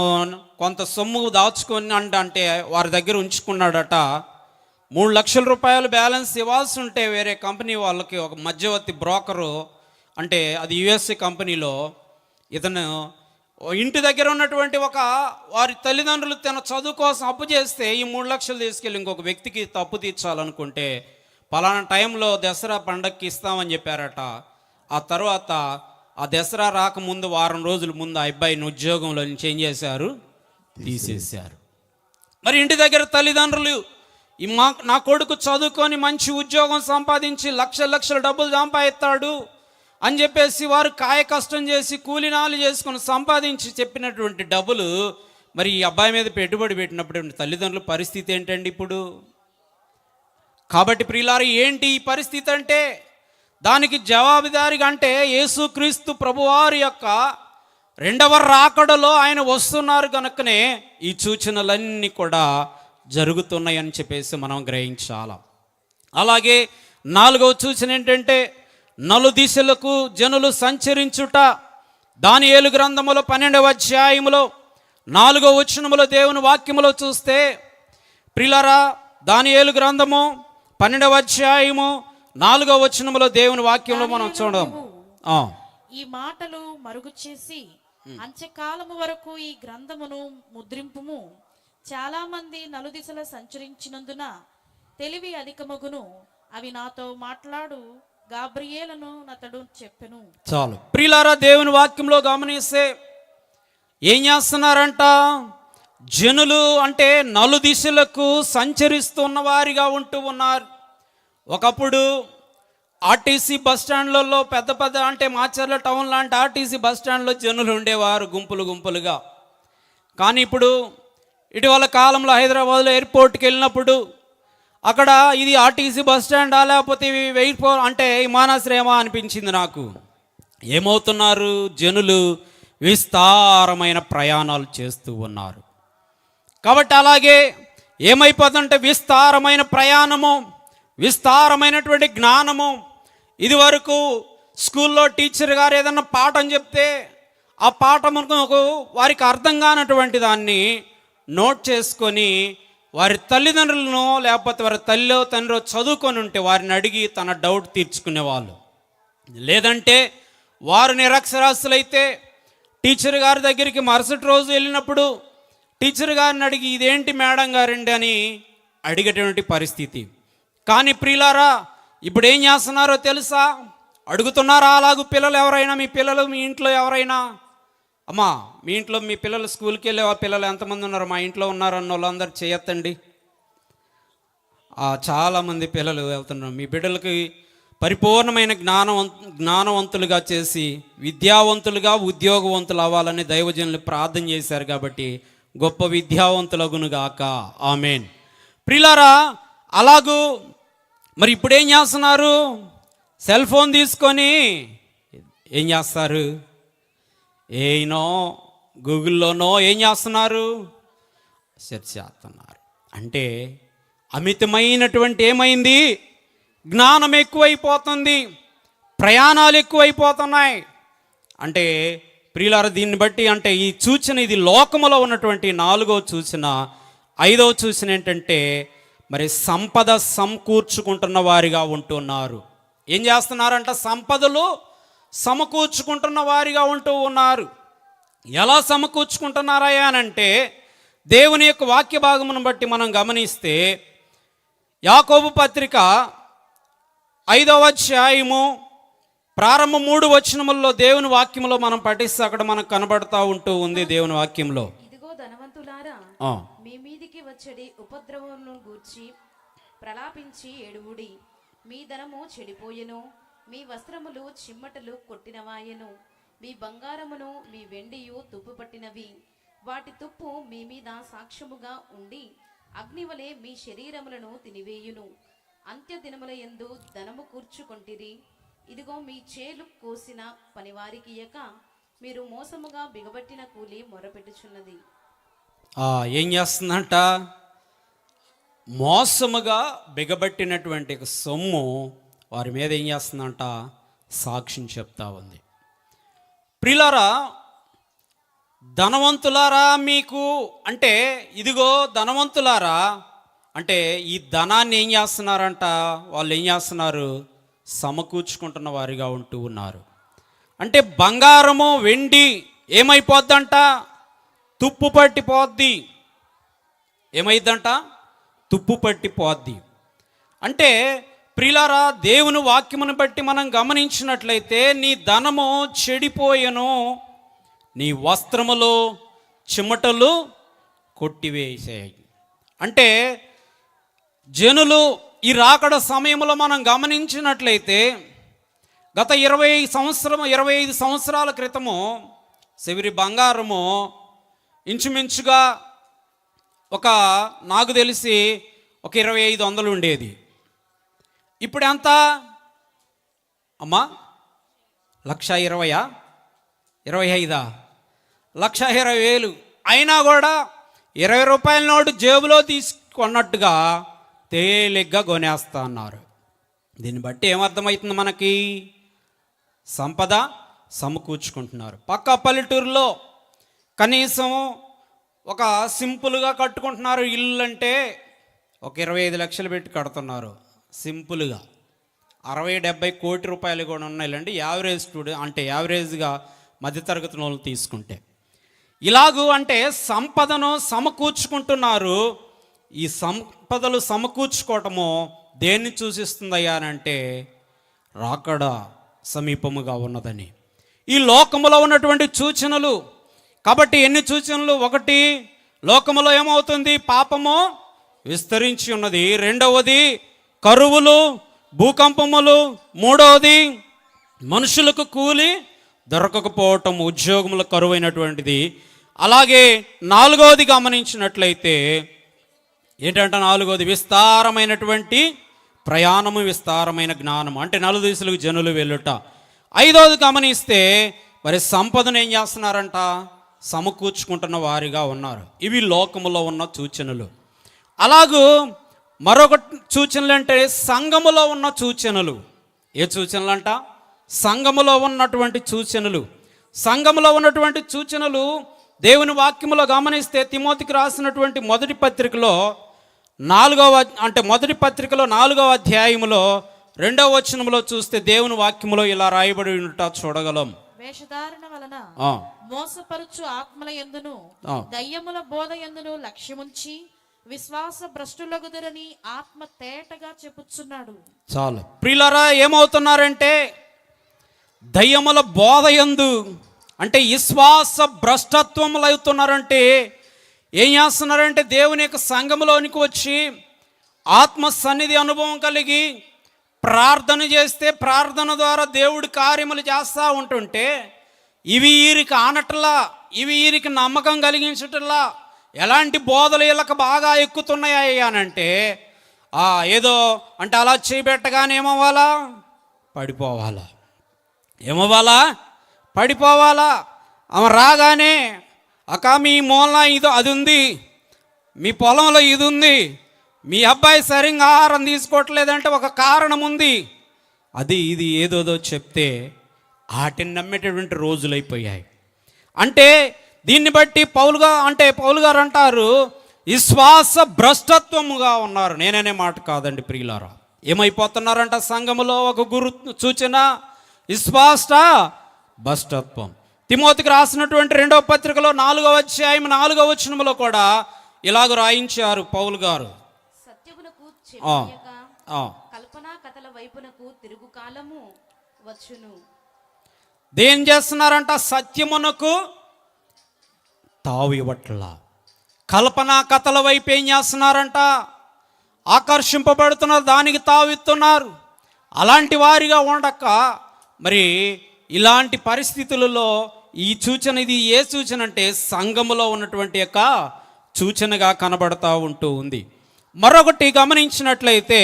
కొంత సొమ్ము దాచుకొని అంటే వారి దగ్గర ఉంచుకున్నాడట. 3 లక్షల రూపాయలు బ్యాలెన్స్ ఇవ్వాల్సి ఉంటే వేరే కంపెనీ వాళ్ళకి ఒక మధ్యవర్తి బ్రోకరు, అంటే అది యుఎస్ఏ కంపెనీలో, ఇతను ఇంటి దగ్గర ఉన్నటువంటి వారి తల్లిదండ్రులు తన చదువు కోసం అప్పు చేస్తే ఈ 3 లక్షలు తీసుకెళ్ళి ఇంకొక వ్యక్తికి తప్పు తీర్చాలనుకుంటే పలానా టైంలో దసరా పండగకి ఇస్తామని చెప్పారట. ఆ తర్వాత ఆ దసరా రాకముందు వారం రోజుల ముందు ఆ అబ్బాయిని ఉద్యోగంలో నుంచి ఏం చేశారు, తీసేశారు. మరి ఇంటి దగ్గర తల్లిదండ్రులు నా కొడుకు చదువుకొని మంచి ఉద్యోగం సంపాదించి లక్షల డబ్బులు సంపాదిస్తాడు అని చెప్పేసి వారు కాయ కష్టం చేసి కూలినాలు చేసుకొని సంపాదించి చెప్పినటువంటి డబ్బులు మరి ఈ అబ్బాయి మీద పెట్టుబడి పెట్టినప్పుడు తల్లిదండ్రుల పరిస్థితి ఏంటండి ఇప్పుడు? కాబట్టి ప్రియులారా, ఏంటి ఈ పరిస్థితి అంటే దానికి జవాబుదారిగా అంటే యేసుక్రీస్తు ప్రభువారి యొక్క రెండవ రాకడలో ఆయన వస్తున్నారు కనుకనే ఈ సూచనలన్నీ కూడా జరుగుతున్నాయని చెప్పేసి మనం గ్రహించాల. అలాగే 4వ సూచన ఏంటంటే నలుదిశలకు జనులు సంచరించుట. దానియేలు గ్రంథములో 12వ అధ్యాయములో 4వ వచనములో దేవుని వాక్యములో చూస్తే ప్రియులారా, దానియేలు గ్రంథము 12వ అధ్యాయము 4వ వచనములో దేవుని వాక్యంలో మనం చూడడం, ఈ మాటలు మరుగు చేసి అంత్యకాలము వరకు ఈ గ్రంథమును ముద్రింపుము. చాలా మంది నలుదిశల సంచరించినందున తెలివి అధికమగును. అవి నాతో మాట్లాడు గాబ్రియేలను అతడు చెప్పెను. చాలు ప్రియులారా, దేవుని వాక్యంలో గమనిస్తే ఏం చేస్తున్నారంట, జనులు అంటే నలుదిశలకు సంచరిస్తున్న వారిగా ఉంటూ ఉన్నారు. ఒకప్పుడు ఆర్టీసీ బస్ స్టాండ్లలో పెద్ద అంటే మాచర్ల టౌన్ లాంటి ఆర్టీసీ బస్ స్టాండ్లో జనులు ఉండేవారు గుంపులుగా. కానీ ఇప్పుడు ఇటీవల కాలంలో హైదరాబాద్లో ఎయిర్పోర్ట్కి వెళ్ళినప్పుడు అక్కడ ఇది ఆర్టీసీ బస్ స్టాండా లేకపోతే అంటే విమానాశ్రయమా అనిపించింది నాకు. ఏమవుతున్నారు, జనులు విస్తారమైన ప్రయాణాలు చేస్తూ ఉన్నారు. కాబట్టి అలాగే ఏమైపోతుందంటే విస్తారమైన ప్రయాణము, విస్తారమైనటువంటి జ్ఞానము. ఇది వరకు స్కూల్లో టీచర్ గారు ఏదన్నా పాఠం చెప్తే ఆ పాఠముకు వారికి అర్థం కానటువంటి దాన్ని నోట్ చేసుకొని వారి తల్లిదండ్రులను లేకపోతే వారి తల్లిలో తండ్రి చదువుకొని ఉంటే వారిని అడిగి తన డౌట్ తీర్చుకునేవాళ్ళు. లేదంటే వారు నిరక్షరాస్యులైతే టీచర్ గారి దగ్గరికి మరుసటి రోజు వెళ్ళినప్పుడు టీచర్ గారిని అడిగి ఇదేంటి మేడం గారండి అని అడిగేటువంటి పరిస్థితి. కానీ ప్రియులారా, ఇప్పుడు ఏం చేస్తున్నారో తెలుసా? అడుగుతున్నారా అలాగూ పిల్లలు ఎవరైనా, మీ పిల్లలు మీ ఇంట్లో ఎవరైనా, అమ్మా మీ ఇంట్లో మీ పిల్లలు స్కూల్కి వెళ్ళే పిల్లలు ఎంతమంది ఉన్నారు, మా ఇంట్లో ఉన్నారన్న వాళ్ళందరూ చేయొద్దండి. చాలామంది పిల్లలు వెళ్తున్నారు. మీ బిడ్డలకి పరిపూర్ణమైన జ్ఞానవంతులుగా చేసి విద్యావంతులుగా ఉద్యోగవంతులు అవ్వాలని దైవజనులు ప్రార్థన చేశారు. కాబట్టి గొప్ప విద్యావంతులగునుగాక, ఆమేన్. ప్రియులారా, అలాగూ మరి ఇప్పుడు ఏం చేస్తున్నారు, సెల్ ఫోన్ తీసుకొని ఏం చేస్తారు, ఏనో గూగుల్లోనో ఏం చేస్తున్నారు, సెర్చ్ చేస్తున్నారు. అంటే అమితమైనటువంటి ఏమైంది, జ్ఞానం ఎక్కువైపోతుంది, ప్రయాణాలు ఎక్కువైపోతున్నాయి. అంటే ప్రియులారా, దీన్ని బట్టి అంటే ఈ సూచన ఇది లోకములో ఉన్నటువంటి 4వ సూచన. 5వ సూచన ఏంటంటే మరి సంపద సమకూర్చుకుంటున్న వారిగా ఉంటున్నారు. ఏం చేస్తున్నారంట, సంపదలు సమకూర్చుకుంటున్న వారిగా ఉంటూ ఉన్నారు. ఎలా సమకూర్చుకుంటున్నారా అనంటే దేవుని యొక్క వాక్య భాగమును బట్టి మనం గమనిస్తే యాకోబు పత్రిక 5వ అధ్యాయము ప్రారంభ 3 వచనముల్లో దేవుని వాక్యములో మనం పఠిస్తే అక్కడ మనకు కనబడతా ఉంటూ ఉంది దేవుని వాక్యంలో, ఇదిగో ధనవంతులారా, మీ మీదికి వచ్చడి ఉపద్రవమును గూర్చి ప్రలాపించి ఏడువుడి. మీ ధనము చెడిపోయెను, మీ వస్త్రములు చిమ్మటలు కొట్టినవాయెను, మీ బంగారమును మీ వెండియు తుప్పు పట్టినవి. వాటి తుప్పు మీ మీద సాక్ష్యముగా ఉండి అగ్నివలే మీ శరీరములను తినివేయును. అంత్య దినముల యందు ధనము కూర్చుకొంటిరి, ఇదిగో మీ చేలు కోసిన పనివారికి ఇయ్యక మీరు మోసముగా బిగబట్టిన కూలి మొరపెట్టుచున్నది. ఏం చేస్తుందంట? మోసముగా బిగబట్టినటువంటి సొమ్ము వారి మీద ఏం చేస్తుందంట? సాక్ష్యం చెప్తా ఉంది. ప్రియులారా, ధనవంతులారా మీకు అంటే, ఇదిగో ధనవంతులారా అంటే ఈ ధనాన్ని ఏం చేస్తున్నారంట? వాళ్ళు ఏం చేస్తున్నారు? సమకూర్చుకుంటున్న వారిగా ఉంటూ ఉన్నారు. అంటే బంగారము వెండి ఏమైపోద్దంట? తుప్పు పట్టిపోద్ది. ఏమైందంట? తుప్పు పట్టిపోద్ది. అంటే ప్రియులారా, దేవుని వాక్యమును బట్టి మనం గమనించినట్లయితే నీ ధనము చెడిపోయెను, నీ వస్త్రములు చెమటలు కొట్టివేసాయి. అంటే జనులు ఈ రాకడ సమయంలో మనం గమనించినట్లయితే గత 25 సంవత్సరాల క్రితము సెవిరి బంగారము ఇంచుమించుగా నాకు తెలిసి ఒక 2500 ఉండేది. ఇప్పుడు ఎంత అమ్మా? 1,20,000 25 1,20,000 అయినా కూడా 20 రూపాయల నోటు జేబులో తీసుకున్నట్టుగా తేలిగ్గా కొనేస్తా అన్నారు. దీన్ని బట్టి ఏమర్థమవుతుంది మనకి? సంపద సమకూర్చుకుంటున్నారు. పక్క పల్లెటూరులో కనీసం ఒక సింపుల్గా కట్టుకుంటున్నారు. ఇల్లు అంటే ఒక 25 లక్షలు పెట్టి కడుతున్నారు సింపుల్గా. 60-70 కోటి రూపాయలు కూడా ఉన్నాయిలండి యావరేజ్ స్టూడెంట్, అంటే యావరేజ్గా మధ్యతరగతి వాళ్ళు తీసుకుంటే. ఇలాగూ అంటే సంపదను సమకూర్చుకుంటున్నారు. ఈ సంపదలు సమకూర్చుకోవటము దేన్ని సూచిస్తుందయ్యా అంటే రాకడ సమీపముగా ఉన్నదని. ఈ లోకములో ఉన్నటువంటి సూచనలు. కాబట్టి ఎన్ని సూచనలు? ఒకటి, లోకములో ఏమవుతుంది? పాపము విస్తరించి ఉన్నది. రెండవది కరువులు, భూకంపములు. మూడవది మనుషులకు కూలి దొరకకపోవటం, ఉద్యోగముల కరువైనటువంటిది. అలాగే నాలుగవది గమనించినట్లయితే ఏంటంటే నాలుగవది విస్తారమైనటువంటి ప్రయాణము, విస్తారమైన జ్ఞానం, అంటే నలుదిశలకు జనులు వెళ్ళుట. ఐదవది గమనిస్తే మరి సంపదను ఏం చేస్తున్నారంట? సమకూర్చుకుంటున్న వారిగా ఉన్నారు. ఇవి లోకములో ఉన్న సూచనలు. అలాగూ మరొక సూచనలు అంటే సంఘములో ఉన్న సూచనలు. ఏ సూచనలు అంట? సంఘములో ఉన్నటువంటి సూచనలు. సంఘములో ఉన్నటువంటి సూచనలు దేవుని వాక్యములో గమనిస్తే తిమోతికి రాసినటువంటి మొదటి పత్రికలో 4వ అధ్యాయములో 2వ వచనములో చూస్తే దేవుని వాక్యములో ఇలా రాయబడి ఉంట చూడగలం. వేషధారణ వలన మోసపరుచు ఆత్మల యందును దయ్యముల బోధ యందును లక్ష్యముంచి విశ్వాస భ్రష్టులగుదరని ఆత్మ తేటగా చెప్పుచున్నాడు. చాలు ప్రియులారా, ఏమవుతున్నారంటే దయ్యముల బోధ యందు అంటే విశ్వాస భ్రష్టత్వములు అవుతున్నారంటే ఏం చేస్తున్నారంటే దేవుని యొక్క సంఘములోనికి వచ్చి ఆత్మ సన్నిధి అనుభవం కలిగి ప్రార్థన చేస్తే ప్రార్థన ద్వారా దేవుడి కార్యములు చేస్తూ ఉంటుంటే ఇవి వీరికి ఆనట్లా, ఇవి వీరికి నమ్మకం కలిగించటల్లా. ఎలాంటి బోధలు వీళ్ళకి బాగా ఎక్కుతున్నాయి అనంటే ఏదో అంటే అలా చేయబెట్టగానే ఏమవ్వాలా? పడిపోవాలా. ఏమవ్వాలా? పడిపోవాలా. ఆమె రాగానే అక్క మీ మూలన ఇది అది ఉంది, మీ పొలంలో ఇది ఉంది, మీ అబ్బాయి సరిగ్గా ఆహారం తీసుకోవట్లేదంటే ఒక కారణం ఉంది, అది ఇది ఏదోదో చెప్తే వాటిని నమ్మేటటువంటి రోజులైపోయాయి. అంటే దీన్ని బట్టి పౌలు గారు అంటారు విశ్వాస భ్రష్టత్వముగా ఉన్నారు. నేననే మాట కాదండి ప్రియులారా. ఏమైపోతున్నారంట? సంఘములో ఒక గురు సూచన విశ్వాస భ్రష్టత్వం. తిమోతికి రాసినటువంటి 2వ పత్రికలో 4వ అధ్యాయం 4వ వచనములో కూడా ఇలాగ రాయించారు పౌలు గారు. సత్యమునకు చెవియక కల్పనా కథల వైపునకు తిరుగు కాలము వచ్చును. దేం చేస్తున్నారంట? సత్యమునకు తావు ఇవ్వట్లా, కల్పనా కథల వైపు ఏం చేస్తున్నారంట? ఆకర్షింపబడుతున్నారు, దానికి తావు ఇస్తున్నారు. అలాంటి వారిగా ఉండక మరి ఇలాంటి పరిస్థితులలో ఈ సూచన, ఇది ఏ సూచన అంటే సంఘములో ఉన్నటువంటి యొక్క సూచనగా కనబడతా ఉంటూ ఉంది. మరొకటి గమనించినట్లయితే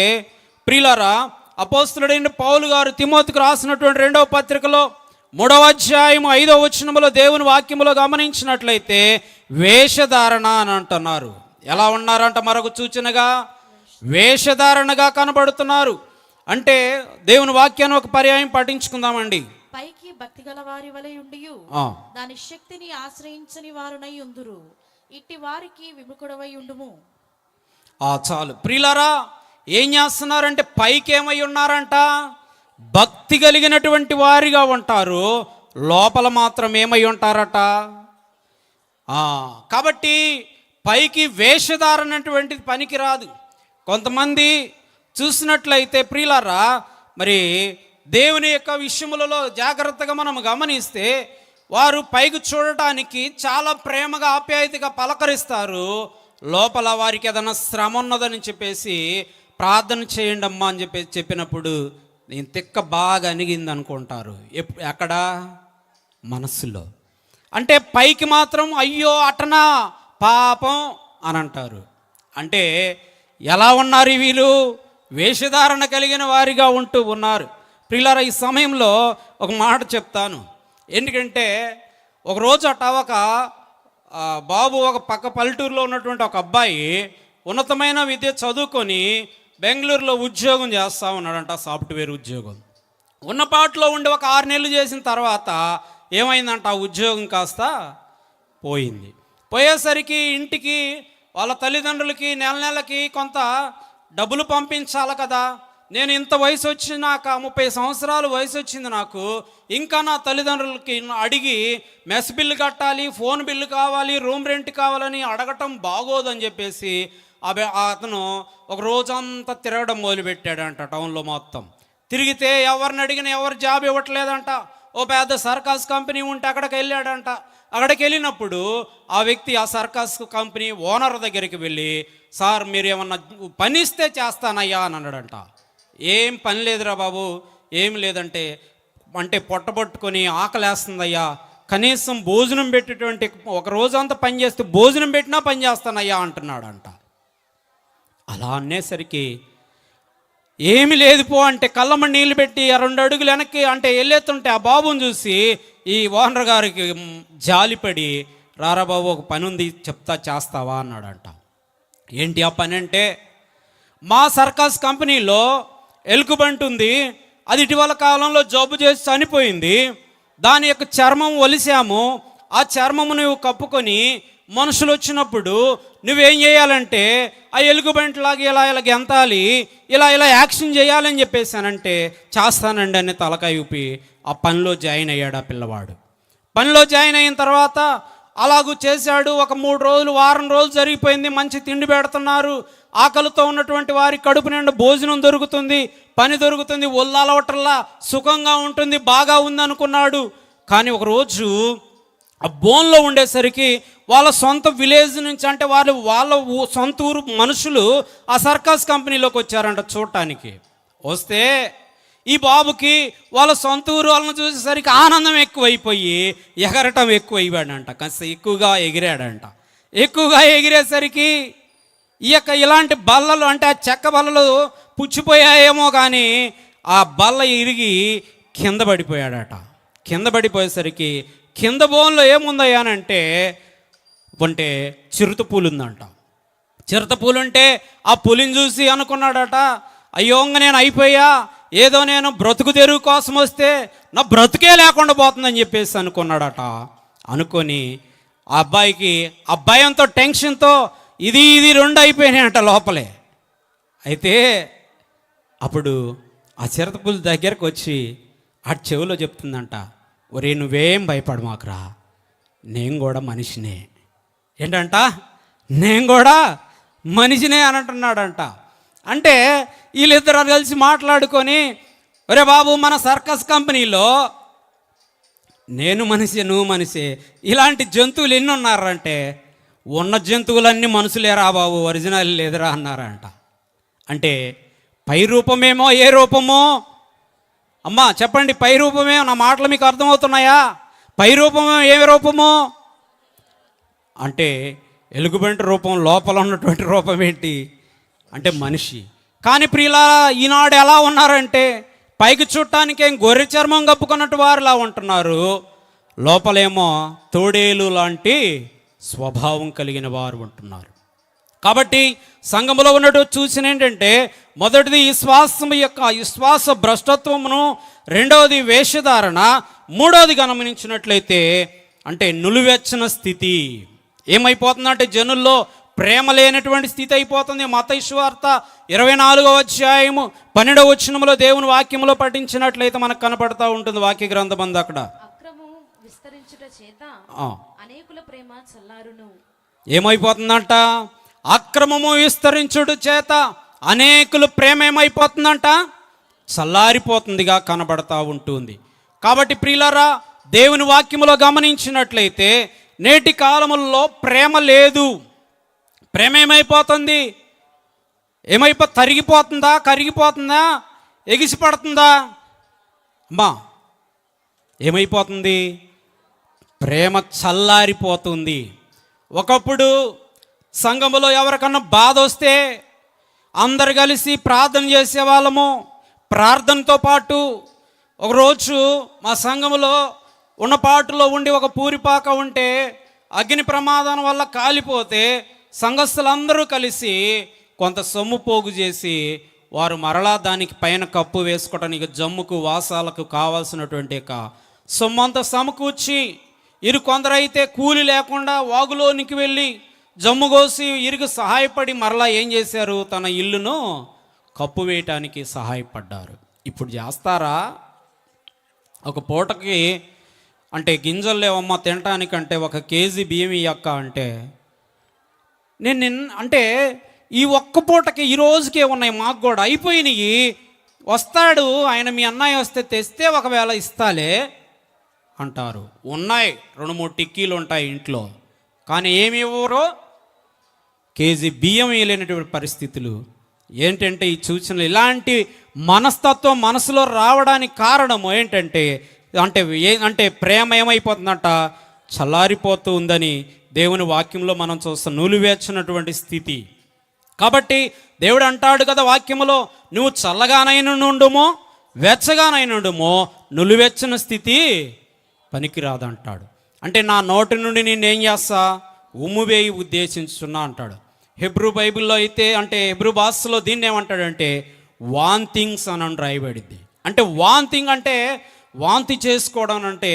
ప్రియులారా, అపోస్తలుడైన పౌలు గారు తిమోతికి రాసినటువంటి 2వ పత్రికలో 3వ అధ్యాయం 5వ వచనములో దేవుని వాక్యములో గమనించినట్లయితే వేషధారణ అని అంటున్నారు. ఎలా ఉన్నారంట? మరొక సూచనగా వేషధారణగా కనబడుతున్నారు. అంటే దేవుని వాక్యాన్ని ఒక పర్యాయం పఠించుకుందామండి. పైకి భక్తి గల వారి వలె ఉండియు దాని శక్తిని ఆశ్రయించని వారునై ఉందురు. ఇట్టి వారికి విముఖుడవై ఉండుము. చాలు ప్రియులారా, ఏం చేస్తున్నారంటే పైకి ఏమై ఉన్నారంట? భక్తి కలిగినటువంటి వారిగా ఉంటారు, లోపల మాత్రం ఏమై ఉంటారట? కాబట్టి పైకి వేషధారణ అటువంటిది పనికి రాదు. కొంతమంది చూసినట్లయితే ప్రియులారా, మరి దేవుని యొక్క విషయములలో జాగ్రత్తగా మనం గమనిస్తే వారు పైకి చూడటానికి చాలా ప్రేమగా ఆప్యాయతగా పలకరిస్తారు, లోపల వారికి ఏదైనా శ్రమ ఉన్నదని చెప్పేసి ప్రార్థన చేయండి అమ్మా అని చెప్పినప్పుడు నేను తిక్క బాగా అణిగింది అనుకుంటారు. ఎక్కడ? మనస్సులో. అంటే పైకి మాత్రం అయ్యో అటనా పాపం అని అంటారు. అంటే ఎలా ఉన్నారు వీళ్ళు? వేషధారణ కలిగిన వారిగా ఉంటూ ఉన్నారు. ప్రియులారా, ఈ సమయంలో ఒక మాట చెప్తాను. ఎందుకంటే ఒకరోజు ఒక బాబు ఒక పక్క పల్లెటూరులో ఉన్నటువంటి ఒక అబ్బాయి ఉన్నతమైన విద్య చదువుకొని బెంగళూరులో ఉద్యోగం చేస్తూ ఉన్నాడంట, సాఫ్ట్వేర్ ఉద్యోగం. ఉన్నపాట్లో ఉండి ఒక 6 నెలలు చేసిన తర్వాత ఏమైందంట? ఆ ఉద్యోగం కాస్త పోయింది. పోయేసరికి ఇంటికి వాళ్ళ తల్లిదండ్రులకి నెలకి కొంత డబ్బులు పంపించాలి కదా. నేను ఇంత వయసు వచ్చినాక 30 సంవత్సరాలు వయసు వచ్చింది నాకు, ఇంకా నా తల్లిదండ్రులకి అడిగి మెస్ బిల్లు కట్టాలి, ఫోన్ బిల్లు కావాలి, రూమ్ రెంట్ కావాలని అడగటం బాగోదని చెప్పేసి అతను ఒక రోజంతా తిరగడం మొదలుపెట్టాడంట. టౌన్లో మొత్తం తిరిగితే ఎవరిని అడిగినా ఎవరు జాబ్ ఇవ్వట్లేదంట. ఓ పెద్ద సర్కాస్ కంపెనీ ఉంటే అక్కడికి వెళ్ళాడంట. అక్కడికి వెళ్ళినప్పుడు ఆ వ్యక్తి ఆ సర్కాస్ కంపెనీ ఓనర్ దగ్గరికి వెళ్ళి, సార్ మీరు ఏమన్నా పని ఇస్తే చేస్తానయ్యా అని అన్నాడంట. ఏం పని లేదురా బాబు, ఏం లేదంటే అంటే పొట్టబట్టుకొని ఆకలేస్తుందయ్యా, కనీసం భోజనం పెట్టేటువంటి ఒక రోజంతా పని చేస్తే భోజనం పెట్టినా పని చేస్తానయ్యా అంటున్నాడంట. అలా అనేసరికి ఏమి లేదు పో అంటే కళ్ళమ్మ నీళ్ళు పెట్టి 2 అడుగులు వెనక్కి అంటే వెళ్ళేస్తుంటే ఆ బాబుని చూసి ఈ ఓనర్ గారికి జాలిపడి, రారా బాబు ఒక పని ఉంది చెప్తా చేస్తావా అన్నాడంట. ఏంటి ఆ పని అంటే, మా సర్కాస్ కంపెనీలో ఎలుకబంటి ఉంది, అది ఇటీవల కాలంలో జబ్బు చేసి చనిపోయింది. దాని యొక్క చర్మం ఒలిసాము, ఆ చర్మము నువ్వు కప్పుకొని మనుషులు వచ్చినప్పుడు నువ్వేం చేయాలంటే ఆ ఎలుగుబంటిలాగా ఇలా గెంతాలి, ఇలా యాక్షన్ చేయాలని చెప్పేసానంటే చేస్తానండి అని తలకాయ ఊపి ఆ పనిలో జాయిన్ అయ్యాడు ఆ పిల్లవాడు. పనిలో జాయిన్ అయిన తర్వాత అలాగూ చేశాడు. ఒక 3 రోజులు, వారం రోజులు జరిగిపోయింది. మంచి తిండి పెడుతున్నారు, ఆకలితో ఉన్నటువంటి వారి కడుపు నిండా భోజనం దొరుకుతుంది, పని దొరుకుతుంది, ఒళ్ళలవటల్లా సుఖంగా ఉంటుంది, బాగా ఉంది అనుకున్నాడు. కానీ ఒకరోజు ఆ బోన్లో ఉండేసరికి వాళ్ళ సొంత విలేజ్ నుంచి అంటే వాళ్ళ సొంత ఊరు మనుషులు ఆ సర్కాస్ కంపెనీలోకి వచ్చారంట చూడటానికి. వస్తే ఈ బాబుకి వాళ్ళ సొంత ఊరు వాళ్ళని చూసేసరికి ఆనందం ఎక్కువైపోయి ఎగరటం ఎక్కువైపోయాడంట. కాస్త ఎక్కువగా ఎగిరాడంట. ఎక్కువగా ఎగిరేసరికి ఇలాంటి బల్లలు అంటే ఆ చెక్క బల్లలు పుచ్చిపోయాయేమో కానీ ఆ బల్ల ఇరిగి కింద పడిపోయాడట. కింద పడిపోయేసరికి కింద బోన్లో ఏముందయ్యానంటే చిరుతపూలు ఉందంట. చిరుతపూలు ఉంటే ఆ పులిని చూసి అనుకున్నాడట, అయ్యోంగ నేను అయిపోయా, ఏదో నేను బ్రతుకు తెరువు కోసం వస్తే నా బ్రతుకే లేకుండా పోతుందని చెప్పేసి అనుకున్నాడట. అనుకొని ఆ అబ్బాయికి ఆ భయంతో టెన్షన్తో ఇది 2 అయిపోయినాయంట లోపలే. అయితే అప్పుడు ఆ చిరుతపులి దగ్గరకు వచ్చి ఆ చెవిలో చెప్తుందంట, ఒరే నువ్వేం భయపడు మాకురా, నేను కూడా మనిషినే. ఏంటంట? నేను కూడా మనిషినే అని అంటున్నాడంట. అంటే వీళ్ళిద్దరు కలిసి మాట్లాడుకొని, ఒరే బాబు మన సర్కస్ కంపెనీలో నేను మనిషి, నువ్వు మనిషి, ఇలాంటి జంతువులు ఎన్ని ఉన్నారంటే ఉన్న జంతువులన్నీ మనుషులేరా బాబు, ఒరిజినల్ లేదురా అన్నారంట. అంటే పై రూపమేమో ఏ రూపమో అమ్మా చెప్పండి, పై రూపమేమో, నా మాటలు మీకు అర్థమవుతున్నాయా? పై రూపమో ఏ రూపమో అంటే ఎలుగుబంటి రూపం, లోపల ఉన్నటువంటి రూపం ఏంటి అంటే మనిషి. కానీ ప్రియులా ఈనాడు ఎలా ఉన్నారంటే పైకి చూడటానికి ఏం గొర్రె చర్మం కప్పుకున్నట్టు వారులా ఉంటున్నారు, లోపలేమో తోడేలు లాంటి స్వభావం కలిగిన వారు ఉంటున్నారు. కాబట్టి సంఘములో ఉన్నట్టు చూసిన ఏంటంటే మొదటిది విశ్వాస భ్రష్టత్వమును, రెండవది వేషధారణ, మూడవది గమనించినట్లయితే అంటే నులివెచ్చని స్థితి. ఏమైపోతుందంటే జనుల్లో ప్రేమ లేనటువంటి స్థితి అయిపోతుంది. మత్తయి సువార్త 24వ అధ్యాయము 12వ వచనములో దేవుని వాక్యములో పఠించినట్లయితే మనకు కనపడతా ఉంటుంది వాక్య గ్రంథం అందు అక్కడ. అక్రమం విస్తరించుట చేత అనేకుల ప్రేమ చల్లారును. ఏమైపోతుందంట? అక్రమము విస్తరించుడు చేత అనేకుల ప్రేమ ఏమైపోతుందంట? చల్లారిపోతుందిగా కనబడతా ఉంటుంది. కాబట్టి ప్రియులారా, దేవుని వాక్యములో గమనించినట్లయితే నేటి కాలములలో ప్రేమ లేదు. ప్రేమ ఏమైపోతుంది? తరిగిపోతుందా, కరిగిపోతుందా, ఎగిసిపడుతుందా? అమ్మా, ఏమైపోతుంది? ప్రేమ చల్లారిపోతుంది. ఒకప్పుడు సంఘములో ఎవరికన్నా బాధ వస్తే అందరు కలిసి ప్రార్థన చేసేవాళ్ళము. ప్రార్థనతో పాటు ఒకరోజు మా సంఘములో ఉన్న పాటులో ఉండి ఒక పూరిపాక ఉంటే అగ్ని ప్రమాదం వల్ల కాలిపోతే సంఘస్థులందరూ కలిసి కొంత సొమ్ము పోగు చేసి వారు మరలా దానికి పైన కప్పు వేసుకోవడానికి జమ్ముకు వాసాలకు కావాల్సినటువంటి సొమ్మంతా సమకూర్చి కొందరైతే కూలి లేకుండా వాగులోనికి వెళ్ళి జమ్ము కోసి ఇరుగు సహాయపడి మరలా ఏం చేశారు? తన ఇల్లును కప్పు వేయటానికి సహాయపడ్డారు. ఇప్పుడు చేస్తారా? ఒక పూటకి అంటే గింజలు లేవమ్మా తినటానికంటే 1 కేజీ బియ్యం ఇయ్యక్క అంటే అంటే ఈ ఒక్క పూటకి ఈ రోజుకే ఉన్నాయి, మాకు కూడా అయిపోయినాయి. వస్తాడు ఆయన, మీ అన్నయ్య వస్తే తెస్తే ఒకవేళ ఇస్తాలే అంటారు. ఉన్నాయి 2-3 టిక్కీలు ఉంటాయి ఇంట్లో, కానీ ఏమి ఇవ్వరు? కేజీ బియ్యం వేయలేనటువంటి పరిస్థితులు. ఏంటంటే ఈ సూచనలు, ఇలాంటి మనస్తత్వం మనసులో రావడానికి కారణం ఏంటంటే అంటే ప్రేమ ఏమైపోతుందంట? చల్లారిపోతూ ఉందని దేవుని వాక్యంలో మనం చూస్తాం. నులివేర్చినటువంటి స్థితి. కాబట్టి దేవుడు అంటాడు కదా వాక్యములో, నువ్వు చల్లగానైనా నుండుమో వెచ్చగానైనా నుండుమో నులివెచ్చని స్థితి పనికిరాదంటాడు. అంటే నా నోటి నుండి నేనేం చేస్తా? ఉమ్మువేయి ఉద్దేశించున్నా అంటాడు. హెబ్రూ బైబిల్లో అయితే అంటే హెబ్రూ భాషలో దీన్ని ఏమంటాడంటే వాంతింగ్స్ అని రాయబడింది. అంటే వాంతింగ్ అంటే వాంతి చేసుకోవడం. అంటే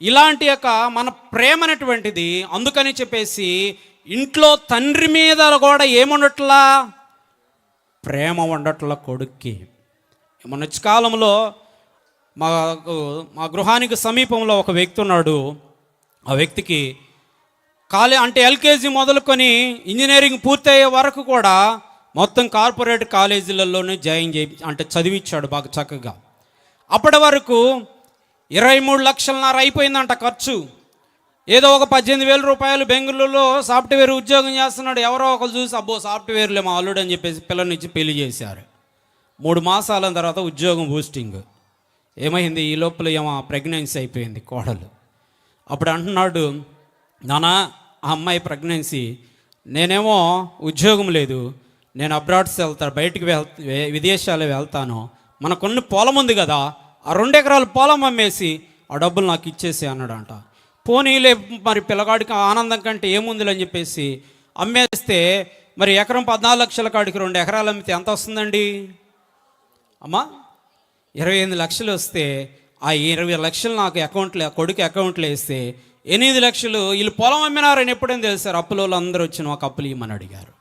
ఇలాంటి మన ప్రేమ అనేటువంటిది, అందుకని చెప్పేసి ఇంట్లో తండ్రి మీద కూడా ఏముండట్లా? ప్రేమ ఉండట్లా కొడుక్కి. మన కాలంలో మా గృహానికి సమీపంలో ఒక వ్యక్తి ఉన్నాడు. ఆ వ్యక్తికి అంటే ఎల్కేజీ మొదలుకొని ఇంజనీరింగ్ పూర్తయ్యే వరకు కూడా మొత్తం కార్పొరేట్ కాలేజీలలోనే జాయిన్ అంటే చదివించాడు బాగా చక్కగా. అప్పటి వరకు 23 లక్షలన్నర అయిపోయిందంట ఖర్చు. ఏదో ఒక 18,000 రూపాయలు బెంగళూరులో సాఫ్ట్వేర్ ఉద్యోగం చేస్తున్నాడు. ఎవరో ఒకరు చూసి అబ్బో సాఫ్ట్వేర్లే మా అల్లుడు అని చెప్పేసి పిల్లనిచ్చి పెళ్లి చేశారు. 3 మాసాల తర్వాత ఉద్యోగం బూస్టింగ్. ఏమైంది? ఈ లోపల ఏమో ప్రెగ్నెన్సీ అయిపోయింది కోడలు. అప్పుడు అంటున్నాడు, నానా ఆ అమ్మాయి ప్రెగ్నెన్సీ, నేనేమో ఉద్యోగం లేదు, నేను అబ్రాడ్స్ వెళ్తాను, బయటికి విదేశాలు వెళ్తాను, మనకున్న పొలం ఉంది కదా, ఆ 2 ఎకరాల పొలం అమ్మేసి ఆ డబ్బులు నాకు ఇచ్చేసి అన్నాడంట. పోనీలే మరి పిల్లగాడికి ఆనందం కంటే ఏముంది అని చెప్పేసి అమ్మేస్తే మరి ఎకరం 14 లక్షల కాడికి 2 ఎకరాలు అమ్మితే ఎంత వస్తుందండి అమ్మా? 28 లక్షలు వస్తే ఆ 20 లక్షలు నాకు అకౌంట్లో కొడుకు అకౌంట్లో వేస్తే 8 లక్షలు వీళ్ళు పొలం అమ్మినారని ఎప్పుడైనా తెలుసారు. అప్పులో అందరూ వచ్చిన ఒక అప్పులు ఇవ్వమని అడిగారు.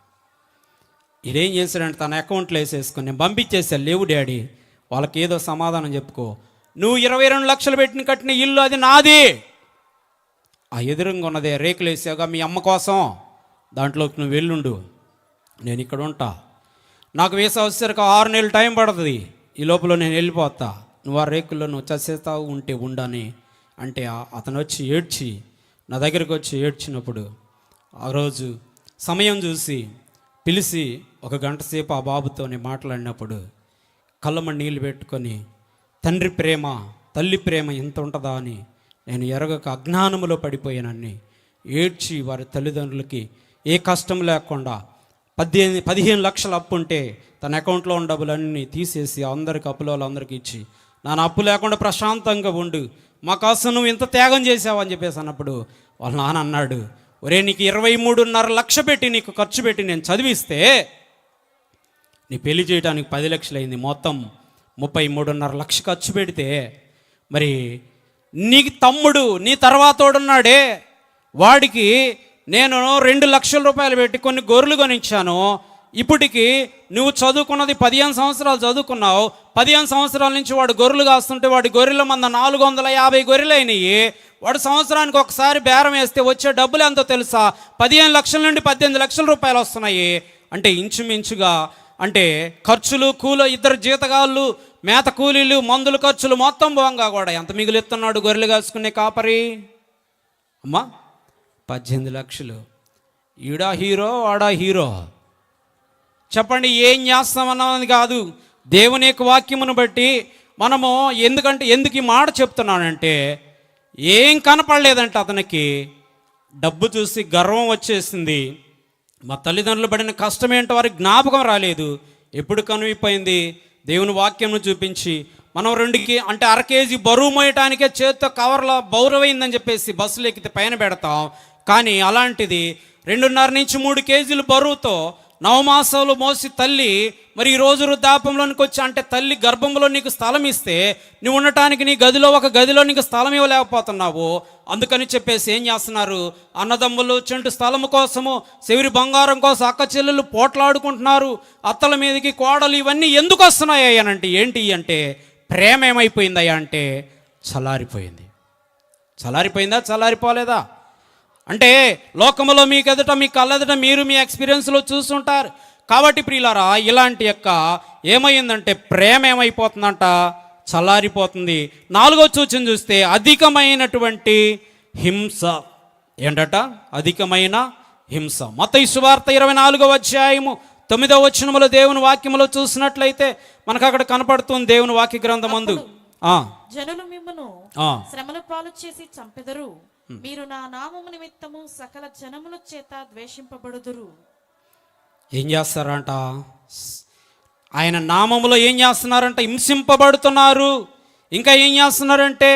ఇదేం చేశాడంటే తన అకౌంట్లో వేసేసుకొని నేను పంపించేసాను, లేవు డాడీ వాళ్ళకి ఏదో సమాధానం చెప్పుకో, నువ్వు 22 లక్షలు పెట్టిన కట్టిన ఇల్లు అది నాది, ఆ ఎదురుగా ఉన్నదే రేకులు వేసావుగా మీ అమ్మ కోసం, దాంట్లోకి నువ్వు వెళ్ళుండు, నేను ఇక్కడ ఉంటా, నాకు వీసా వచ్చేసరికి 6 నెలలు టైం పడుతుంది, ఈ లోపల నేను వెళ్ళిపోతా, నువ్వు ఆ రేకుల్లో నువ్వు చచ్చేస్తావు ఉంటే ఉండని అంటే అతను వచ్చి ఏడ్చి నా దగ్గరికి వచ్చి ఏడ్చినప్పుడు ఆ రోజు సమయం చూసి పిలిచి 1 గంట సేపు ఆ బాబుతో మాట్లాడినప్పుడు కళ్ళమ్మ నీళ్ళు పెట్టుకొని తండ్రి ప్రేమ తల్లి ప్రేమ ఎంత ఉంటుందా అని నేను ఎరగక అజ్ఞానములో పడిపోయానని ఏడ్చి వారి తల్లిదండ్రులకి ఏ కష్టం లేకుండా 15 లక్షల అప్పు ఉంటే తన అకౌంట్లో ఉన్న డబ్బులన్నీ తీసేసి అందరికి అప్పుల వాళ్ళందరికీ ఇచ్చి నాన్న అప్పు లేకుండా ప్రశాంతంగా ఉండు, మా కోసం నువ్వు ఇంత త్యాగం చేసావని చెప్పేసి అన్నప్పుడు వాళ్ళ నాన్న అన్నాడు, ఒరే నీకు 23.5 లక్షలు పెట్టి నీకు ఖర్చు పెట్టి నేను చదివిస్తే నీ పెళ్లి చేయడానికి 10 లక్షలు అయింది, మొత్తం 33.5 లక్షలు ఖర్చు పెడితే మరి నీకు తమ్ముడు నీ తర్వాతోడున్నాడే వాడికి నేను 2 లక్షల రూపాయలు పెట్టి కొన్ని గొర్రెలు కొనిచ్చాను, ఇప్పటికి నువ్వు చదువుకున్నది 15 సంవత్సరాలు చదువుకున్నావు, 15 సంవత్సరాల నుంచి వాడు గొర్రెలు కాస్తుంటే వాడి గొర్రెల మంద 450 గొర్రెలు అయినాయి, వాడు సంవత్సరానికి ఒకసారి బేరం వేస్తే వచ్చే డబ్బులు ఎంతో తెలుసా, 15 లక్షల నుండి 18 లక్షల రూపాయలు వస్తున్నాయి. అంటే ఇంచుమించుగా అంటే ఖర్చులు కూల 2 జీతగాళ్ళు మేత కూలీలు మందుల ఖర్చులు మొత్తం పోగా కూడా ఎంత మిగులుతున్నాడు గొర్రెలు కాసుకునే కాపరి? అమ్మా 18 లక్షలు. ఈడా హీరో వాడా హీరో? చెప్పండి, ఏం చేస్తామన్నది కాదు, దేవుని యొక్క వాక్యమును బట్టి మనము ఎందుకు ఈ మాట చెప్తున్నానంటే, ఏం కనపడలేదంట అతనికి, డబ్బు చూసి గర్వం వచ్చేసింది, మా తల్లిదండ్రులు పడిన కష్టం ఏంటో వారికి జ్ఞాపకం రాలేదు. ఎప్పుడు కనువిపోయింది? దేవుని వాక్యంను చూపించి మనం 2 అంటే 1/2 కేజీ బరువు మోయటానికే చేత్తో కవర్లో బౌరవైందని చెప్పేసి బస్సులు ఎక్కితే పైన పెడతాం, కానీ అలాంటిది 2.5 నుంచి 3 కేజీలు బరువుతో నవమాసాలు మోసి తల్లి మరి ఈ రోజు వృద్ధాపంలోనికి వచ్చి అంటే తల్లి గర్భంలో నీకు స్థలం ఇస్తే నువ్వు ఉండటానికి నీ గదిలో ఒక గదిలో నీకు స్థలం ఇవ్వలేకపోతున్నావు. అందుకని చెప్పేసి ఏం చేస్తున్నారు, అన్నదమ్ములు చెంటు స్థలము కోసము చెవిరి బంగారం కోసం అక్క చెల్లెలు పోట్లాడుకుంటున్నారు, అత్తల మీదకి కోడలు ఇవన్నీ ఎందుకు వస్తున్నాయి అనంటే ఏంటి అంటే ప్రేమ ఏమైపోయిందయ్యా అంటే చల్లారిపోయింది. చల్లారిపోయిందా? చల్లారిపోలేదా? అంటే లోకములో మీకు ఎదుట మీ కళ్ళెదుట మీరు మీ ఎక్స్పీరియన్స్లో చూస్తుంటారు. కాబట్టి ప్రియులారా, ఇలాంటి యొక్క ఏమైందంటే ప్రేమ ఏమైపోతుందంట, చల్లారిపోతుంది. 4వ సూచన చూస్తే అధికమైనటువంటి హింస. ఏంటట? అధికమైన హింస. మత్తయి సువార్త 24వ అధ్యాయము 9వ వచనములో దేవుని వాక్యములో చూసినట్లయితే మనకు అక్కడ కనపడుతుంది దేవుని వాక్య గ్రంథమందు, జనులు మిమ్మును శ్రమల పాలు చేసి చంపెదరు, మీరు నా నామము నిమిత్తము సకల జనముల చేత ద్వేషింపబడుదురు. ఏం చేస్తారంట? ఆయన నామములో ఏం చేస్తున్నారంట? హింసింపబడుతున్నారు. ఇంకా ఏం చేస్తున్నారంటే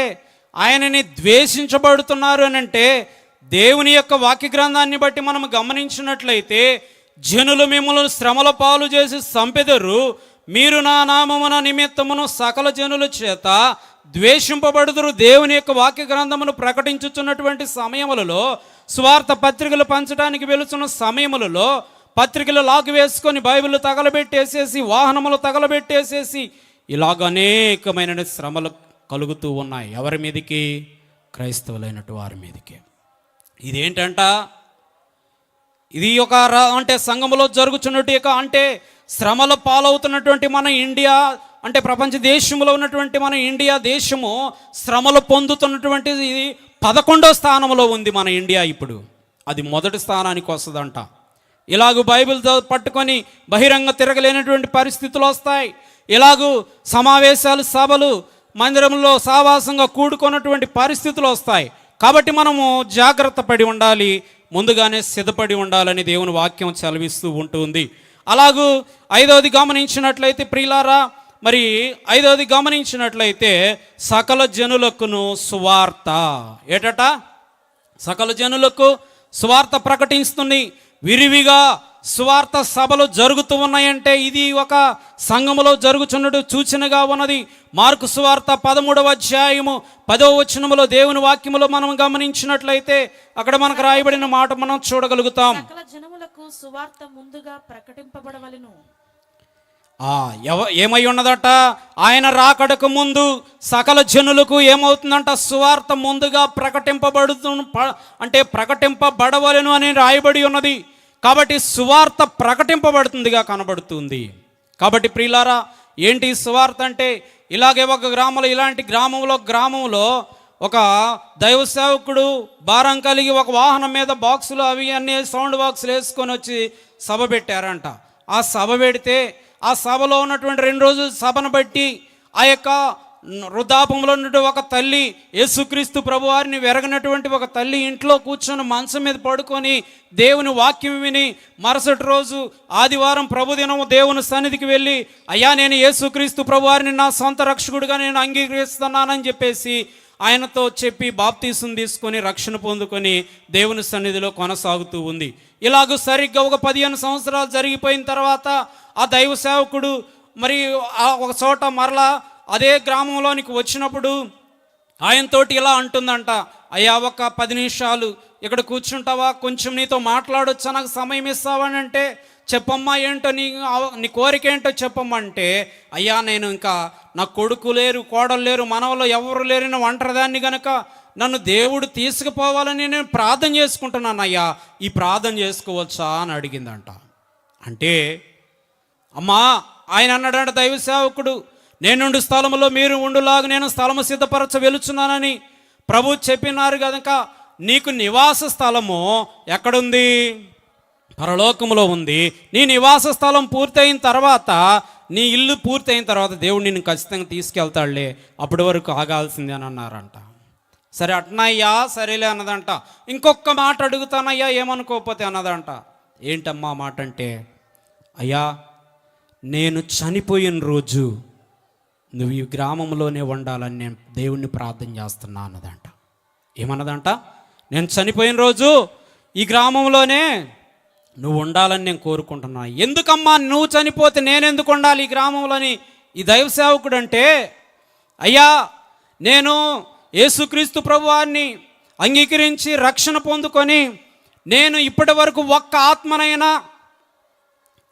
ఆయనని ద్వేషించబడుతున్నారు అని అంటే దేవుని యొక్క వాక్య గ్రంథాన్ని బట్టి మనం గమనించినట్లయితే జనులు మిమ్మల్ని శ్రమల పాలు చేసి చంపెదరు, మీరు నా నామమున నిమిత్తమును సకల జనుల చేత ద్వేషింపబడుదురు. దేవుని యొక్క వాక్య గ్రంథమును ప్రకటించుచున్నటువంటి సమయములలో, స్వార్థ పత్రికలు పంచడానికి వెళుతున్న సమయములలో పత్రికలు లాగు వేసుకొని బైబిల్ తగలబెట్టేసేసి వాహనములు తగలబెట్టేసేసి ఇలాగ అనేకమైన శ్రమలు కలుగుతూ ఉన్నాయి. ఎవరి మీదకి? క్రైస్తవులైనటు వారి మీదకి. ఇదేంటంట? ఇది ఒక అంటే సంఘములో జరుగుతున్నట్టు అంటే శ్రమల పాలవుతున్నటువంటి మన ఇండియా అంటే ప్రపంచ దేశంలో ఉన్నటువంటి మన ఇండియా దేశము శ్రమలు పొందుతున్నటువంటి ఇది 11వ స్థానంలో ఉంది మన ఇండియా. ఇప్పుడు అది మొదటి స్థానానికి వస్తుందంట. ఇలాగూ బైబిల్ పట్టుకొని బహిరంగ తిరగలేనటువంటి పరిస్థితులు వస్తాయి. ఇలాగూ సమావేశాలు సభలు మందిరంలో సావాసంగా కూడుకున్నటువంటి పరిస్థితులు వస్తాయి. కాబట్టి మనము జాగ్రత్త పడి ఉండాలి, ముందుగానే సిద్ధపడి ఉండాలని దేవుని వాక్యం చదివిస్తూ ఉంటుంది. అలాగూ 5వది గమనించినట్లయితే ప్రియులారా, మరి 5వది గమనించినట్లయితే సకల జనులకును సువార్త. ఏటట? సకల జనులకు సువార్త ప్రకటిస్తుంది. విరివిగా సువార్త సభలు జరుగుతూ ఉన్నాయంటే ఇది ఒక సంఘములో జరుగుతున్నట్టు సూచనగా ఉన్నది. మార్కు సువార్త 13వ అధ్యాయము 10వ వచనములో దేవుని వాక్యములో మనం గమనించినట్లయితే అక్కడ మనకు రాయబడిన మాట మనం చూడగలుగుతాం. సకల జనములకు సువార్త ముందుగా ప్రకటింపబడవలెను. ఏమై ఉన్నదట? ఆయన రాకడకు ముందు సకల జనులకు ఏమవుతుందంట? సువార్త ముందుగా ప్రకటింపబడవలెను అని రాయబడి ఉన్నది. కాబట్టి సువార్త ప్రకటింపబడుతుందిగా కనబడుతుంది. కాబట్టి ప్రియులారా, ఏంటి సువార్త అంటే? ఇలాగే ఒక ఇలాంటి గ్రామంలో ఒక దైవ సేవకుడు భారం కలిగి ఒక వాహనం మీద బాక్సులు అవి అన్నీ సౌండ్ బాక్సులు వేసుకొని వచ్చి సభ పెట్టారంట. ఆ సభ పెడితే ఆ సభలో ఉన్నటువంటి 2 రోజుల సభను బట్టి ఆ యొక్క వృద్ధాపంలో ఉన్న ఒక తల్లి, యేసుక్రీస్తు ప్రభువారిని వెరగనటువంటి ఒక తల్లి ఇంట్లో కూర్చొని మంచం మీద పడుకొని దేవుని వాక్యం విని మరుసటి రోజు ఆదివారం ప్రభుదినము దేవుని సన్నిధికి వెళ్ళి, అయ్యా నేను యేసుక్రీస్తు ప్రభువారిని నా సొంత రక్షకుడిగా నేను అంగీకరిస్తున్నానని చెప్పేసి ఆయనతో చెప్పి బాప్తీసం తీసుకొని రక్షణ పొందుకొని దేవుని సన్నిధిలో కొనసాగుతూ ఉంది. ఇలాగూ సరిగ్గా ఒక 15 సంవత్సరాలు జరిగిపోయిన తర్వాత ఆ దైవ సేవకుడు మరి ఒక చోట మరలా అదే గ్రామంలోనికి వచ్చినప్పుడు ఆయనతోటి ఇలా అంటుందంట, అయ్యా ఒక 10 నిమిషాలు ఇక్కడ కూర్చుంటావా, కొంచెం నీతో మాట్లాడొచ్చా, నాకు సమయం ఇస్తావని అంటే, చెప్పమ్మా ఏంటో నీ కోరిక ఏంటో చెప్పమ్మంటే, అయ్యా నేను ఇంకా నా కొడుకు లేరు, కోడలు లేరు, మనవలో ఎవరు లేరు, నేను ఒంటరిదాన్ని గనక నన్ను దేవుడు తీసుకుపోవాలని నేను ప్రార్థన చేసుకుంటున్నాను అయ్యా, ఈ ప్రార్థన చేసుకోవచ్చా అని అడిగిందంట. అంటే అమ్మా ఆయన అన్నాడంట దైవ సేవకుడు, నేనుండు స్థలములో మీరు ఉండులాగా నేను స్థలము సిద్ధపరచ వెలుచున్నానని ప్రభు చెప్పినారు కనుక నీకు నివాస స్థలము ఎక్కడుంది? పరలోకములో ఉంది. నీ నివాస స్థలం పూర్తయిన తర్వాత, నీ ఇల్లు పూర్తయిన తర్వాత దేవుడు నిన్ను ఖచ్చితంగా తీసుకెళ్తాడులే, అప్పటి వరకు ఆగాల్సిందే అని అన్నారంట. సరే అట్నయ్యా సరేలే అన్నదంట. ఇంకొక మాట అడుగుతానయ్యా ఏమనుకోకపోతే అన్నదంట. ఏంటమ్మా మాట అంటే, అయ్యా నేను చనిపోయిన రోజు నువ్వు ఈ గ్రామంలోనే ఉండాలని నేను దేవుణ్ణి ప్రార్థన చేస్తున్నా అన్నదంట. ఏమన్నదంట? నేను చనిపోయిన రోజు ఈ గ్రామంలోనే నువ్వు ఉండాలని నేను కోరుకుంటున్నా. ఎందుకమ్మా నువ్వు చనిపోతే నేనెందుకు ఉండాలి ఈ గ్రామంలోని? ఈ దైవ సేవకుడు అంటే, అయ్యా నేను యేసుక్రీస్తు ప్రభువారిని అంగీకరించి రక్షణ పొందుకొని నేను ఇప్పటి వరకు ఒక్క ఆత్మనైనా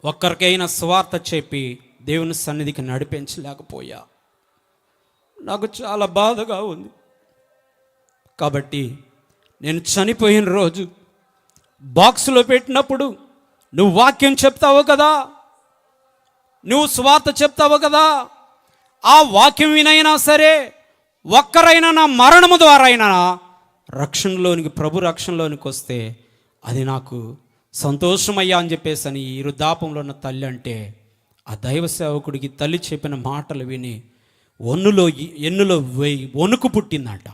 ఒక్కరికైనా సువార్త చెప్పి దేవుని సన్నిధికి నడిపించలేకపోయా. నాకు చాలా బాధగా ఉంది. కాబట్టి నేను చనిపోయిన రోజు బాక్సులో పెట్టినప్పుడు నువ్వు వాక్యం చెప్తావు కదా, నువ్వు సువార్త చెప్తావు కదా, ఆ వాక్యం వినైనా సరే ఒక్కరైనా నా మరణము ద్వారా అయినా రక్షణలోనికి, ప్రభు రక్షణలోనికి వస్తే అది నాకు సంతోషమయ్యా అని చెప్పేసి అని ఈ వృద్ధాపంలో ఉన్న తల్లి అంటే, ఆ దైవ సేవకుడికి తల్లి చెప్పిన మాటలు విని ఎన్నులో వణుకు పుట్టిందంట,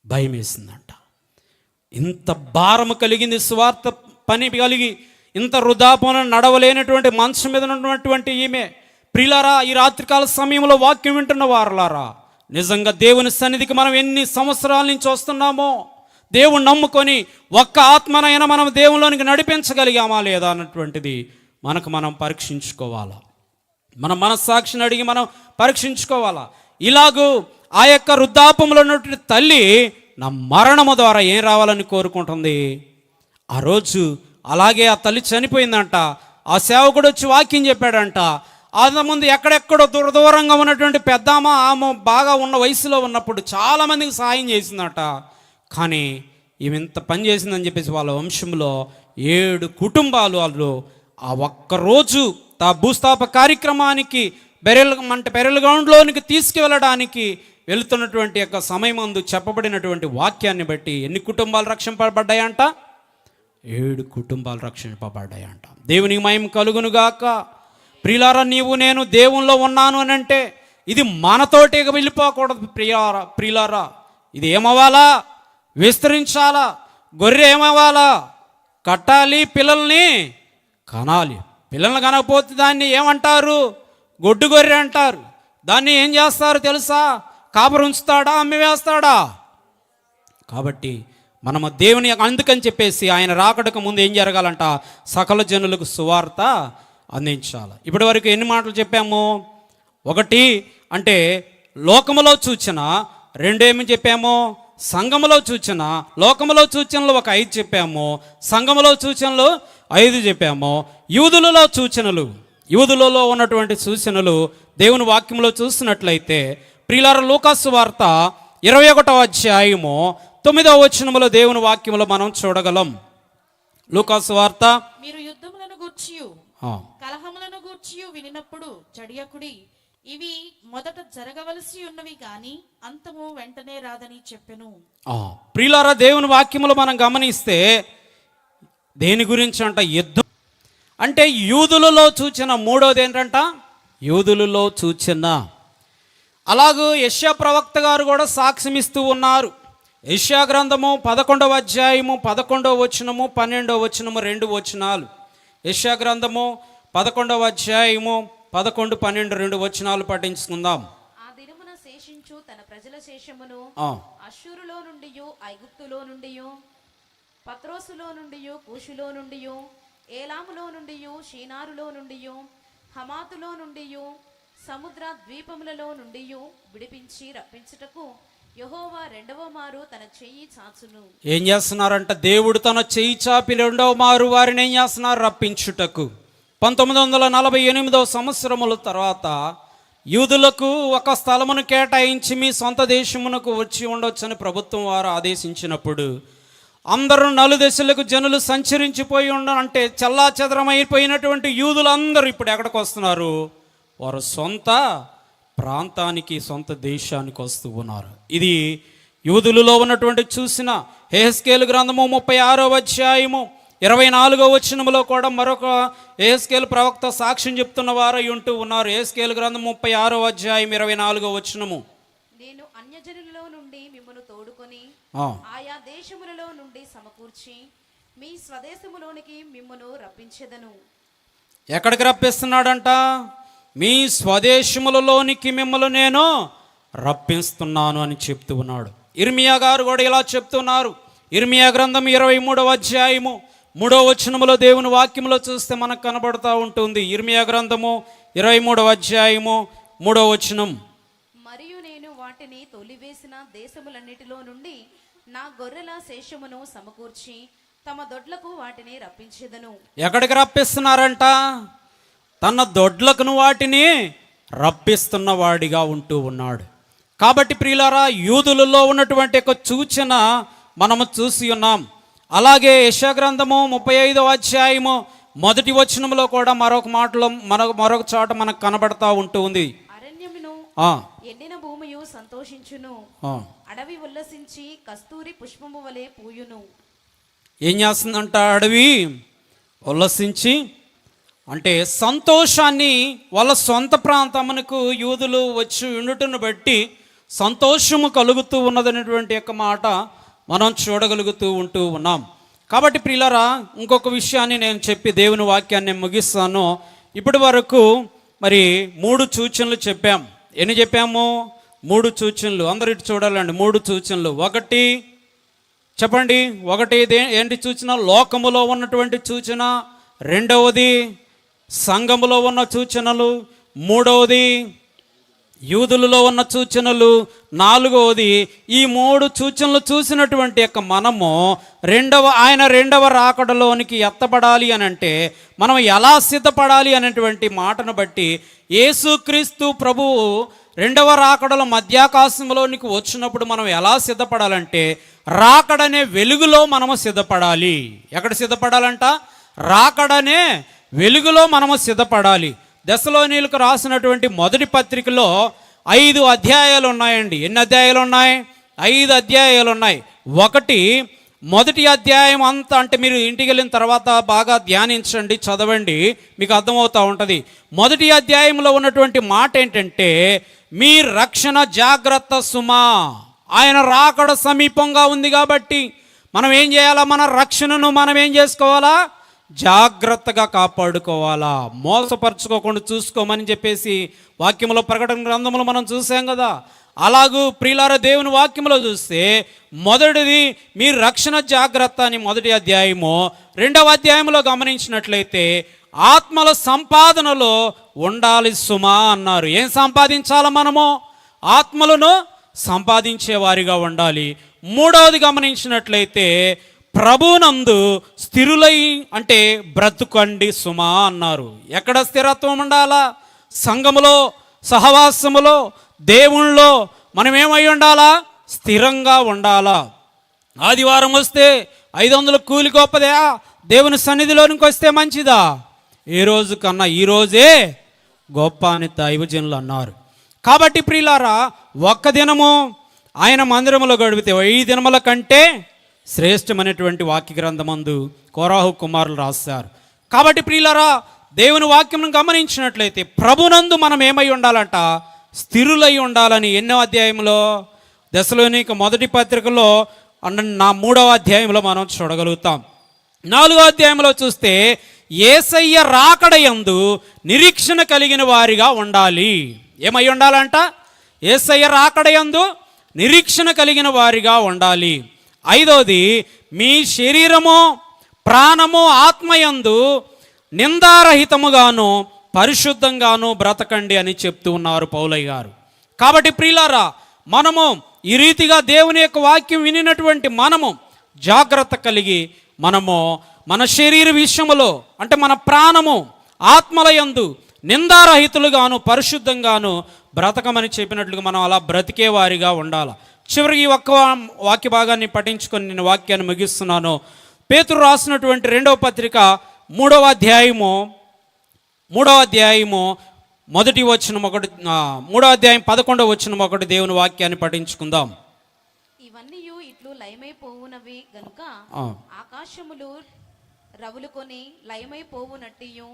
భయం వేసిందంట. ఇంత భారము కలిగింది సువార్త పని కలిగి, ఇంత వృద్ధాపంలో నడవలేనటువంటి మంచం మీద ఉన్నటువంటి ఈమె. ప్రియులారా, ఈ రాత్రికాల సమయంలో వాక్యం వింటున్న వారులారా, నిజంగా దేవుని సన్నిధికి మనం ఎన్ని సంవత్సరాల నుంచి వస్తున్నామో, దేవుని నమ్ముకొని ఒక్క ఆత్మనైనా మనం దేవునిలోనికి నడిపించగలిగామా లేదా అన్నటువంటిది మనం పరీక్షించుకోవాలా. మన మనస్సాక్షిని అడిగి మనం పరీక్షించుకోవాలా. ఇలాగూ ఆ యొక్క వృద్ధాపంలో ఉన్నటువంటి తల్లి నా మరణము ద్వారా ఏం రావాలని కోరుకుంటుంది. ఆ రోజు అలాగే ఆ తల్లి చనిపోయిందంట. ఆ సేవకుడు వచ్చి వాక్యం చెప్పాడంట. ముందు ఎక్కడెక్కడో దూరంగా ఉన్నటువంటి పెద్దామ, ఆమె బాగా ఉన్న వయసులో ఉన్నప్పుడు చాలామందికి సహాయం చేసిందట. కానీ ఈమె ఇంత పని చేసిందని చెప్పేసి వాళ్ళ వంశంలో 7 కుటుంబాలు వాళ్ళు ఆ ఒక్కరోజు భూస్థాప కార్యక్రమానికి బెరెల్ గ్రౌండ్లోనికి తీసుకువెళ్ళడానికి వెళుతున్నటువంటి యొక్క సమయమందు చెప్పబడినటువంటి వాక్యాన్ని బట్టి ఎన్ని కుటుంబాలు రక్షింపబడ్డాయంట? 7 కుటుంబాలు రక్షింపబడ్డాయంట. దేవునికి మహిమ కలుగునుగాక. ప్రియులారా, నీవు నేను దేవునిలో ఉన్నాను అని అంటే ఇది మనతోటి వెళ్ళిపోకూడదు. ప్రియులారా, ఇది ఏమవ్వాలా? విస్తరించాలా. గొర్రె ఏమవ్వాలా? కట్టాలి, పిల్లల్ని కనాలి. పిల్లల్ని కనకపోతే దాన్ని ఏమంటారు? గొడ్డు గొర్రె అంటారు. దాన్ని ఏం చేస్తారు తెలుసా? కాపరు ఉంచుతాడా, అమ్మి వేస్తాడా? కాబట్టి మనము దేవుని, అందుకని చెప్పేసి ఆయన రాకడకు ముందు ఏం జరగాలంట? సకల జనులకు సువార్త అందించాలి. ఇప్పటి వరకు ఎన్ని మాటలు చెప్పాము? 1 అంటే లోకములో సూచన, 2 ఏమి చెప్పాము? సంఘములో సూచన. లోకములో సూచనలు ఒక 5 చెప్పాము, సంఘములో సూచనలు 5 చెప్పాము. యూదులలో సూచనలు, యూదులలో ఉన్నటువంటి సూచనలు దేవుని వాక్యంలో చూసినట్లయితే ప్రియులారా, లూకాసు వార్త 21వ అధ్యాయము 9వ వచనములో దేవుని వాక్యములో మనం చూడగలం. లూకాసు వార్త, మీరు యుద్ధములను గూర్చియు కలహములను గూర్చియు వినినప్పుడు జడియకుడి, ఇవి మొదట జరగవలసి ఉన్నవి గాని అంతము వెంటనే రాదని చెప్పెను. ప్రియులారా, దేవుని వాక్యములో మనం గమనిస్తే దేని గురించి అంట? యుద్ధం. అంటే యూదులలో సూచన. 3వది ఏంటంట? యూదులలో సూచన. అలాగూ యెషయా ప్రవక్త గారు కూడా సాక్ష్యం ఇస్తూ ఉన్నారు. యెషయా గ్రంథము 11వ అధ్యాయము 11వ వచనము 12వ వచనము 2 వచనాలు. యెషయా గ్రంథము 11వ అధ్యాయము 11, 12, 2 వచనాలు పఠించుకుందాం. ఆ దినమున శేషించు తన ప్రజల శేషమును ఆ, అష్షూరులో నుండి, ఐగుప్తులో నుండి, పత్రోసులో నుండి, కూషులో నుండి, ఏలాములో నుండి, షీనారులో నుండి, హమాతులో నుండి, సముద్ర ద్వీపములలో నుండి విడిపించి రప్పించుటకు యెహోవా రెండవ మారు తన చెయ్యి చాచును. ఏం చేస్తున్నారంట? దేవుడు తన చెయ్యి చాపి రెండవ మారు వారిని ఏం చేస్తున్నారు? రప్పించుటకు. 1948వ సంవత్సరముల తర్వాత యూదులకు ఒక స్థలమును కేటాయించి మీ సొంత దేశమునకు వచ్చి ఉండొచ్చని ప్రభుత్వం వారు ఆదేశించినప్పుడు అందరూ నలుదశలకు జనులు సంచరించిపోయి అంటే చల్లా చెదరమైపోయినటువంటి యూదులందరూ ఇప్పుడు ఎక్కడికి వస్తున్నారు? వారు సొంత ప్రాంతానికి, సొంత దేశానికి వస్తూ ఉన్నారు. ఇది యూదులలో ఉన్నటువంటి చూసిన యెహెజ్కేలు గ్రంథము 36వ అధ్యాయము 24వ వచనములో కూడా మరొక యెహెజ్కేలు ప్రవక్త సాక్ష్యం చెప్తున్న వారై ఉంటూ ఉన్నారు. యెహెజ్కేలు గ్రంథం 36వ అధ్యాయం 24వ వచనము. నేను అన్యజనులలో నుండి మిమ్మల్ని తోడుకొని ఆయా దేశములలో నుండి సమకూర్చి మీ స్వదేశములోనికి మిమ్మను రప్పించెదను. ఎక్కడికి రప్పిస్తున్నాడంట? మీ స్వదేశములలోనికి మిమ్మల్ని నేను రప్పిస్తున్నాను అని చెప్తూ ఉన్నాడు. ఇర్మియా గారు కూడా ఇలా చెప్తున్నారు. ఇర్మియా గ్రంథం 23వ అధ్యాయము 3వ వచనములో దేవుని వాక్యములో చూస్తే మనకు కనబడుతూ ఉంటుంది. ఇర్మియా గ్రంథము 23వ అధ్యాయము 3వ వచనం. మరియు నేను వాటిని తొలివేసిన దేశములన్నిటిలో నుండి నా గొర్రెల శేషమును సమకూర్చి తమ దొడ్లకు వాటిని రప్పించెదను. ఎక్కడికి రప్పిస్తున్నారంట? తన దొడ్లకును వాటిని రప్పిస్తున్న వాడిగా ఉంటూ ఉన్నాడు. కాబట్టి ప్రియులారా, యూదులలో ఉన్నటువంటి ఒక సూచన మనము చూసి ఉన్నాం. అలాగే యెషయా గ్రంథము 35వ అధ్యాయము 1వ వచనంలో కూడా మరొక మాటలో మరొక చోట మనకు కనబడతా ఉంటుంది. అరణ్యమును ఎండిన భూమియు సంతోషించును, అడవి ఉల్లసించి కస్తూరి పుష్పము వలె పూయును. ఏం చేస్తుందంట? అడవి ఉల్లసించి అంటే సంతోషాన్ని వాళ్ళ సొంత ప్రాంతమునకు యూదులు వచ్చి ఉండుటను బట్టి సంతోషము కలుగుతూ ఉన్నదనేటువంటి యొక్క మాట మనం చూడగలుగుతూ ఉంటూ ఉన్నాం. కాబట్టి ప్రియులారా, ఇంకొక విషయాన్ని నేను చెప్పి దేవుని వాక్యాన్ని ముగిస్తాను. ఇప్పటి వరకు మరి 3 సూచనలు చెప్పాం. ఎన్ని చెప్పాము? 3 సూచనలు. అందరు ఇటు చూడాలండి. 3 సూచనలు. ఒకటి చెప్పండి. ఒకటి ఏంటి సూచన? లోకములో ఉన్నటువంటి సూచన. రెండవది సంఘములో ఉన్న సూచనలు. మూడవది యూదులలో ఉన్న సూచనలు. నాలుగవది ఈ 3 సూచనలు చూసినటువంటి యొక్క మనము ఆయన రెండవ రాకడలోనికి ఎత్తబడాలి అని అంటే మనం ఎలా సిద్ధపడాలి అనేటువంటి మాటను బట్టి యేసుక్రీస్తు ప్రభువు రెండవ రాకడలో మధ్యాకాశంలోనికి వచ్చినప్పుడు మనం ఎలా సిద్ధపడాలంటే రాకడనే వెలుగులో మనము సిద్ధపడాలి. ఎక్కడ సిద్ధపడాలంట? రాకడనే వెలుగులో మనము సిద్ధపడాలి. దెస్సలోనీయులకు రాసినటువంటి మొదటి పత్రికలో 5 అధ్యాయాలు ఉన్నాయండి. ఎన్ని అధ్యాయాలు ఉన్నాయి? 5 అధ్యాయాలు ఉన్నాయి. మొదటి అధ్యాయం అంతా అంటే మీరు ఇంటికి వెళ్ళిన తర్వాత బాగా ధ్యానించండి, చదవండి, మీకు అర్థమవుతూ ఉంటుంది. మొదటి అధ్యాయంలో ఉన్నటువంటి మాట ఏంటంటే మీ రక్షణ జాగ్రత్త సుమా. ఆయన రాకడ సమీపంగా ఉంది కాబట్టి మనం ఏం చేయాలా? మన రక్షణను మనం ఏం చేసుకోవాలా? జాగ్రత్తగా కాపాడుకోవాలా, మోసపరచుకోకుండా చూసుకోమని చెప్పేసి వాక్యంలో ప్రకటన గ్రంథంలో మనం చూసాం కదా. అలాగూ ప్రియులారా, దేవుని వాక్యంలో చూస్తే మొదటిది మీ రక్షణ జాగ్రత్త అని మొదటి అధ్యాయము. 2వ అధ్యాయంలో గమనించినట్లయితే ఆత్మల సంపాదనలో ఉండాలి సుమా అన్నారు. ఏం సంపాదించాలి? మనము ఆత్మలను సంపాదించే వారిగా ఉండాలి. 3వది గమనించినట్లయితే ప్రభునందు స్థిరులై అంటే బ్రతుకండి సుమా అన్నారు. ఎక్కడ స్థిరత్వం ఉండాలా? సంఘములో, సహవాసములో, దేవుళ్ళో మనం ఏమై ఉండాలా? స్థిరంగా ఉండాలా. ఆదివారం వస్తే 500 కూలి గొప్పదా? దేవుని సన్నిధిలోనికి వస్తే మంచిదా? ఏ రోజు కన్నా ఈ రోజే గొప్ప అని దైవజనులు అన్నారు. కాబట్టి ప్రియులారా, ఒక్క దినము ఆయన మందిరములో గడిపితే 5 దినముల కంటే శ్రేష్టమైనటువంటి వాక్య గ్రంథమందు కోరాహు కుమారులు రాశారు. కాబట్టి ప్రియులారా, దేవుని వాక్యం గమనించినట్లయితే ప్రభునందు మనం ఏమై ఉండాలంట? స్థిరులై ఉండాలని. ఎన్నో అధ్యాయంలో? దశలోనిక మొదటి పత్రికలో నా 3వ అధ్యాయంలో మనం చూడగలుగుతాం. 4వ అధ్యాయంలో చూస్తే యేసయ్య రాకడయందు నిరీక్షణ కలిగిన వారిగా ఉండాలి. ఏమై ఉండాలంట? యేసయ్య రాకడయందు నిరీక్షణ కలిగిన వారిగా ఉండాలి. 5వది, మీ శరీరము ప్రాణము ఆత్మయందు నిందారహితముగాను పరిశుద్ధంగాను బ్రతకండి అని చెప్తూ ఉన్నారు పౌలయ్య గారు. కాబట్టి ప్రియులారా, మనము ఈ రీతిగా దేవుని యొక్క వాక్యం వినినటువంటి మనము జాగ్రత్త కలిగి మనము మన శరీర విషయములో, అంటే మన ప్రాణము ఆత్మలయందు నిందారహితులుగాను పరిశుద్ధంగాను బ్రతకమని చెప్పినట్లుగా మనం అలా బ్రతికే వారిగా ఉండాలి. చివరికి ఈ ఒక్క వాక్య భాగాన్ని పఠించుకొని నేను వాక్యాన్ని ముగిస్తున్నాను. పేతురు రాసినటువంటి 2వ పత్రిక 3వ అధ్యాయము 11వ వచనం ఒకటి దేవుని వాక్యాన్ని పఠించుకుందాం. ఇవన్నీ ఇట్లు లయమైపోవునవి గనుక ఆకాశములు రవులుకొని లయమైపోవునట్టియు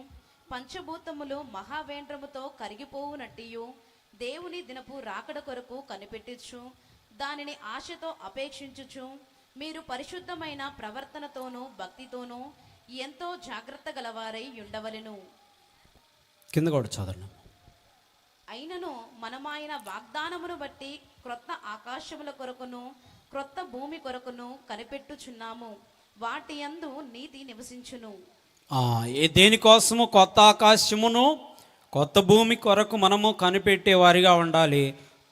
పంచభూతములు మహావేంద్రముతో కరిగిపోవునట్టియు దేవుని దినపు రాకడ కొరకు కనిపెట్టుచు దానిని ఆశతో అపేక్షించుచు మీరు పరిశుద్ధమైన ప్రవర్తనతోనూ భక్తితోనూ ఎంతో జాగ్రత్త గలవారై ఉండవలెను. కింద కూడా చదవండి. అయినను మనమాయన వాగ్దానమును బట్టి క్రొత్త ఆకాశముల కొరకును క్రొత్త భూమి కొరకును కనిపెట్టుచున్నాము. వాటి యందు నీతి నివసించును. దేనికోసము? కొత్త ఆకాశమును కొత్త భూమి కొరకు మనము కనిపెట్టే వారిగా ఉండాలి.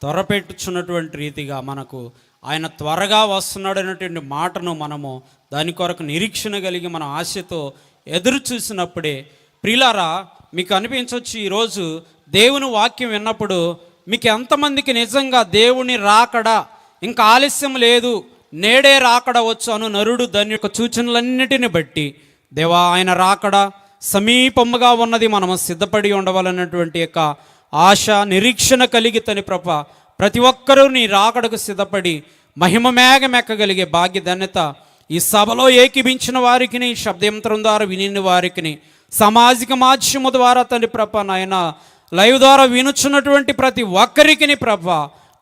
త్వరపెట్టుచున్నటువంటి రీతిగా మనకు ఆయన త్వరగా వస్తున్నాడు అనేటువంటి మాటను మనము దాని కొరకు నిరీక్షణ కలిగి మన ఆశతో ఎదురు చూసినప్పుడే, ప్రియులారా, మీకు అనిపించవచ్చు ఈరోజు దేవుని వాక్యం విన్నప్పుడు మీకు ఎంతమందికి నిజంగా దేవుని రాకడా ఇంకా ఆలస్యం లేదు, నేడే రాకడ వచ్చు అను నరుడు దాని యొక్క సూచనలన్నిటిని బట్టి దేవా ఆయన రాకడా సమీపముగా ఉన్నది, మనము సిద్ధపడి ఉండవాలన్నటువంటి యొక్క ఆశ నిరీక్షణ కలిగి తని ప్రతి ఒక్కరూ నీ రాకడకు సిద్ధపడి మహిమ మేఘమెక్కగలిగే భాగ్య ధన్యత ఈ సభలో ఏకీభించిన వారికి, శబ్దయంత్రం ద్వారా వినిన వారికి, సామాజిక మాధ్యమ ద్వారా తండ్రి నాయన లైవ్ ద్వారా వినుచున్నటువంటి ప్రతి ఒక్కరికి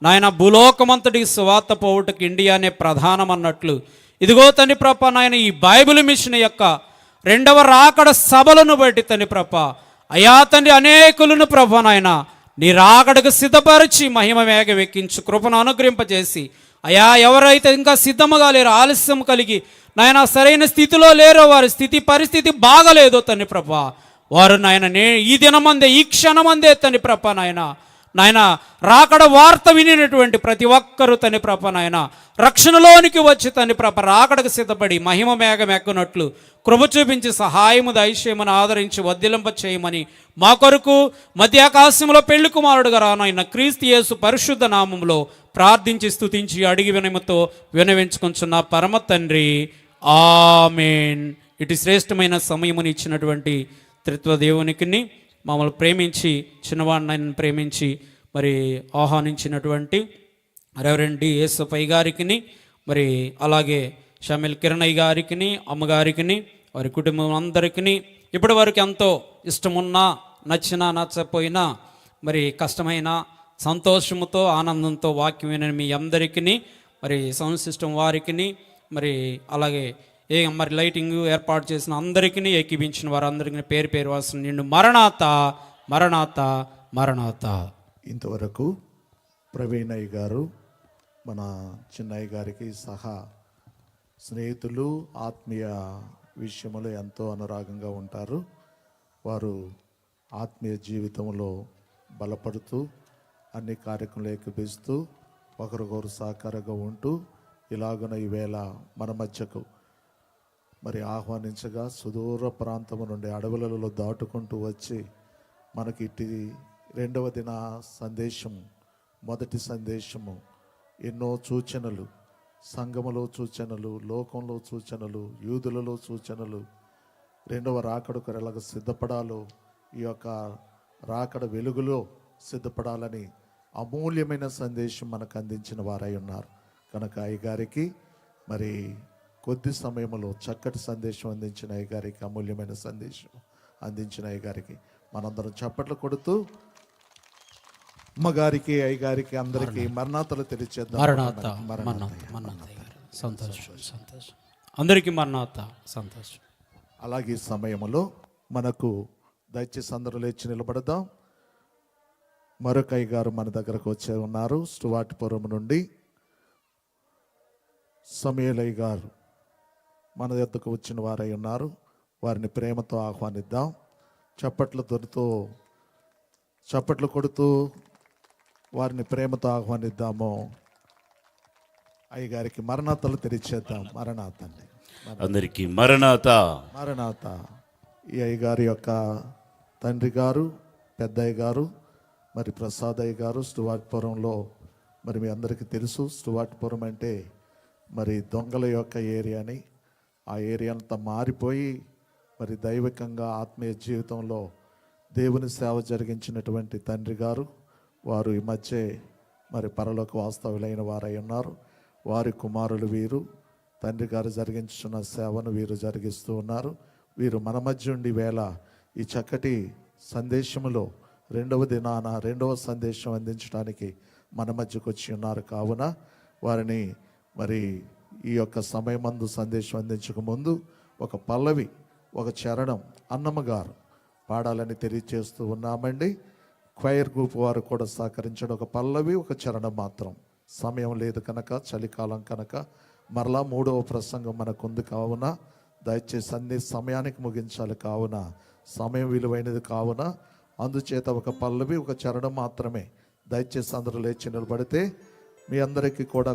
నాయన భూలోకమంతటికి సువార్త పోవుటకు ఇండియానే ప్రధానం అన్నట్లు ఇదిగో తండ్రి నాయన ఈ బైబిల్ మిషన్ యొక్క 2వ రాకడ సభలను బట్టి తండ్రి అయా తండ్రి అనేకులను నాయన నీ రాకడకు సిద్ధపరిచి మహిమ వేగ వెక్కించు కృపను అనుగ్రహింపజేసి, అయా ఎవరైతే ఇంకా సిద్ధముగా లేరో, ఆలస్యం కలిగి నాయన సరైన స్థితిలో లేరో, వారి పరిస్థితి బాగలేదో తండ్రి వారు నాయన ఈ దినమందే ఈ క్షణమందే తండ్రి నాయన రాకడ వార్త వినినటువంటి ప్రతి ఒక్కరూ తండ్రి నాయన రక్షణలోనికి వచ్చి తండ్రి రాకడకు సిద్ధపడి మహిమ మేఘం ఎక్కునట్లు కృప చూపించి సహాయము దైశ్యమును ఆదరించి వర్ధిల్లింప చేయమని మా కొరకు మధ్యాకాశంలో పెళ్లి కుమారుడుగా రానైన క్రీస్తు యేసు పరిశుద్ధ నామములో ప్రార్థించి స్తుతించి అడిగి వినయముతో వినవించుకొంచున్న పరమ తండ్రి, ఆమేన్. ఇటు శ్రేష్టమైన సమయముని ఇచ్చినటువంటి త్రిత్వ దేవునికి మమ్మల్ని ప్రేమించి చిన్నవాడిని ప్రేమించి మరి ఆహ్వానించినటువంటి రెవరెండ్ డి యేసపై గారికి, మరి అలాగే షమిల్ కిరణయ్య గారికి, అమ్మగారికి, వారి కుటుంబం అందరికీ ఇప్పటి వరకు ఎంతో ఇష్టమున్నా నచ్చినా నచ్చపోయినా మరి కష్టమైన సంతోషముతో ఆనందంతో వాక్యం విని మీ అందరికీ, మరి సౌండ్ సిస్టమ్ వారికి, మరి అలాగే మరి లైటింగ్ ఏర్పాటు చేసిన అందరికీ, ఏకీభించిన వారందరికీ పేరు పేరు వాసిన నిండు మరణాత మరణాత మరణాత. ఇంతవరకు ప్రవీణయ్య గారు మన చిన్నయ్య గారికి సహా స్నేహితులు, ఆత్మీయ విషయంలో ఎంతో అనురాగంగా ఉంటారు. వారు ఆత్మీయ జీవితంలో బలపడుతూ అన్ని కార్యక్రమాలు ఏకీపిస్తూ ఒకరికొకరు సహకారంగా ఉంటూ ఇలాగున ఈవేళ మన మధ్యకు మరి ఆహ్వానించగా సుదూర ప్రాంతము నుండి అడవులలో దాటుకుంటూ వచ్చి మనకి ఇటు 2వ దిన సందేశము, మొదటి సందేశము, ఎన్నో సూచనలు, సంఘములో సూచనలు, లోకంలో సూచనలు, యూదులలో సూచనలు, 2వ రాకడకు ఎలాగ సిద్ధపడాలో, ఈ యొక్క రాకడ వెలుగులో సిద్ధపడాలని అమూల్యమైన సందేశం మనకు అందించిన వారై ఉన్నారు కనుక అయ్యగారికి మరి కొద్ది సమయంలో చక్కటి సందేశం అందించిన అయ్యగారికి, అమూల్యమైన సందేశం అందించిన అయ్యగారికి మనందరం చప్పట్లు కొడుతూ అమ్మగారికి అయ్యగారికి అందరికి మరణాతలు తెలియచేద్దాం. మరణాత మరణాత గారు సంతోషం సంతోషం. అందరికీ మరణాత సంతోషం. అలాగే ఈ సమయంలో మనకు దయచేసి అందరూ లేచి నిలబడదాం. మరొక అయ్యగారు మన దగ్గరకు వచ్చే ఉన్నారు. స్టువార్ట్పురం నుండి సమయలయ్య గారు మన యొద్దకు వచ్చిన వారై ఉన్నారు. వారిని ప్రేమతో ఆహ్వానిద్దాం. చప్పట్లు కొడుతూ వారిని ప్రేమతో ఆహ్వానిద్దాము. అయ్యగారికి మరణాతలు తెరిచేద్దాం. మరణాతండి అందరికీ మరణాత. మరణాత. ఈ అయ్యగారి యొక్క తండ్రి గారు, పెద్దయ్య గారు, మరి ప్రసాదయ్య గారు స్టువార్ట్పురంలో, మరి మీ అందరికీ తెలుసు స్టువార్ట్పురం అంటే మరి దొంగల యొక్క ఏరియాని. ఆ ఏరియా అంతా మారిపోయి మరి దైవికంగా ఆత్మీయ జీవితంలో దేవుని సేవ జరిగించినటువంటి తండ్రి గారు వారు ఈ మధ్య మరి పరలోక వాస్తవులైన వారై ఉన్నారు. వారి కుమారులు వీరు. తండ్రి గారు జరిగించున్న సేవను వీరు జరిగిస్తూ ఉన్నారు. వీరు మన మధ్య ఉండి వేళ ఈ చక్కటి సందేశములో రెండవ సందేశం అందించడానికి మన మధ్యకు వచ్చి ఉన్నారు. కావున వారిని మరి ఈ యొక్క సమయమందు సందేశం అందించక ముందు ఒక పల్లవి, ఒక చరణం అన్నమ్మ గారు పాడాలని తెలియచేస్తూ ఉన్నామండి. క్వైర్ గ్రూప్ వారు కూడా సహకరించడం. ఒక పల్లవి, ఒక చరణం మాత్రం. సమయం లేదు కనుక, చలికాలం కనుక మరలా 3వ ప్రసంగం మనకుంది. కావున దయచేసి అన్ని సమయానికి ముగించాలి. కావున సమయం విలువైనది. కావున అందుచేత ఒక పల్లవి, ఒక చరణం మాత్రమే. దయచేసి అందరూ లేచి నిలబడితే మీ అందరికీ కూడా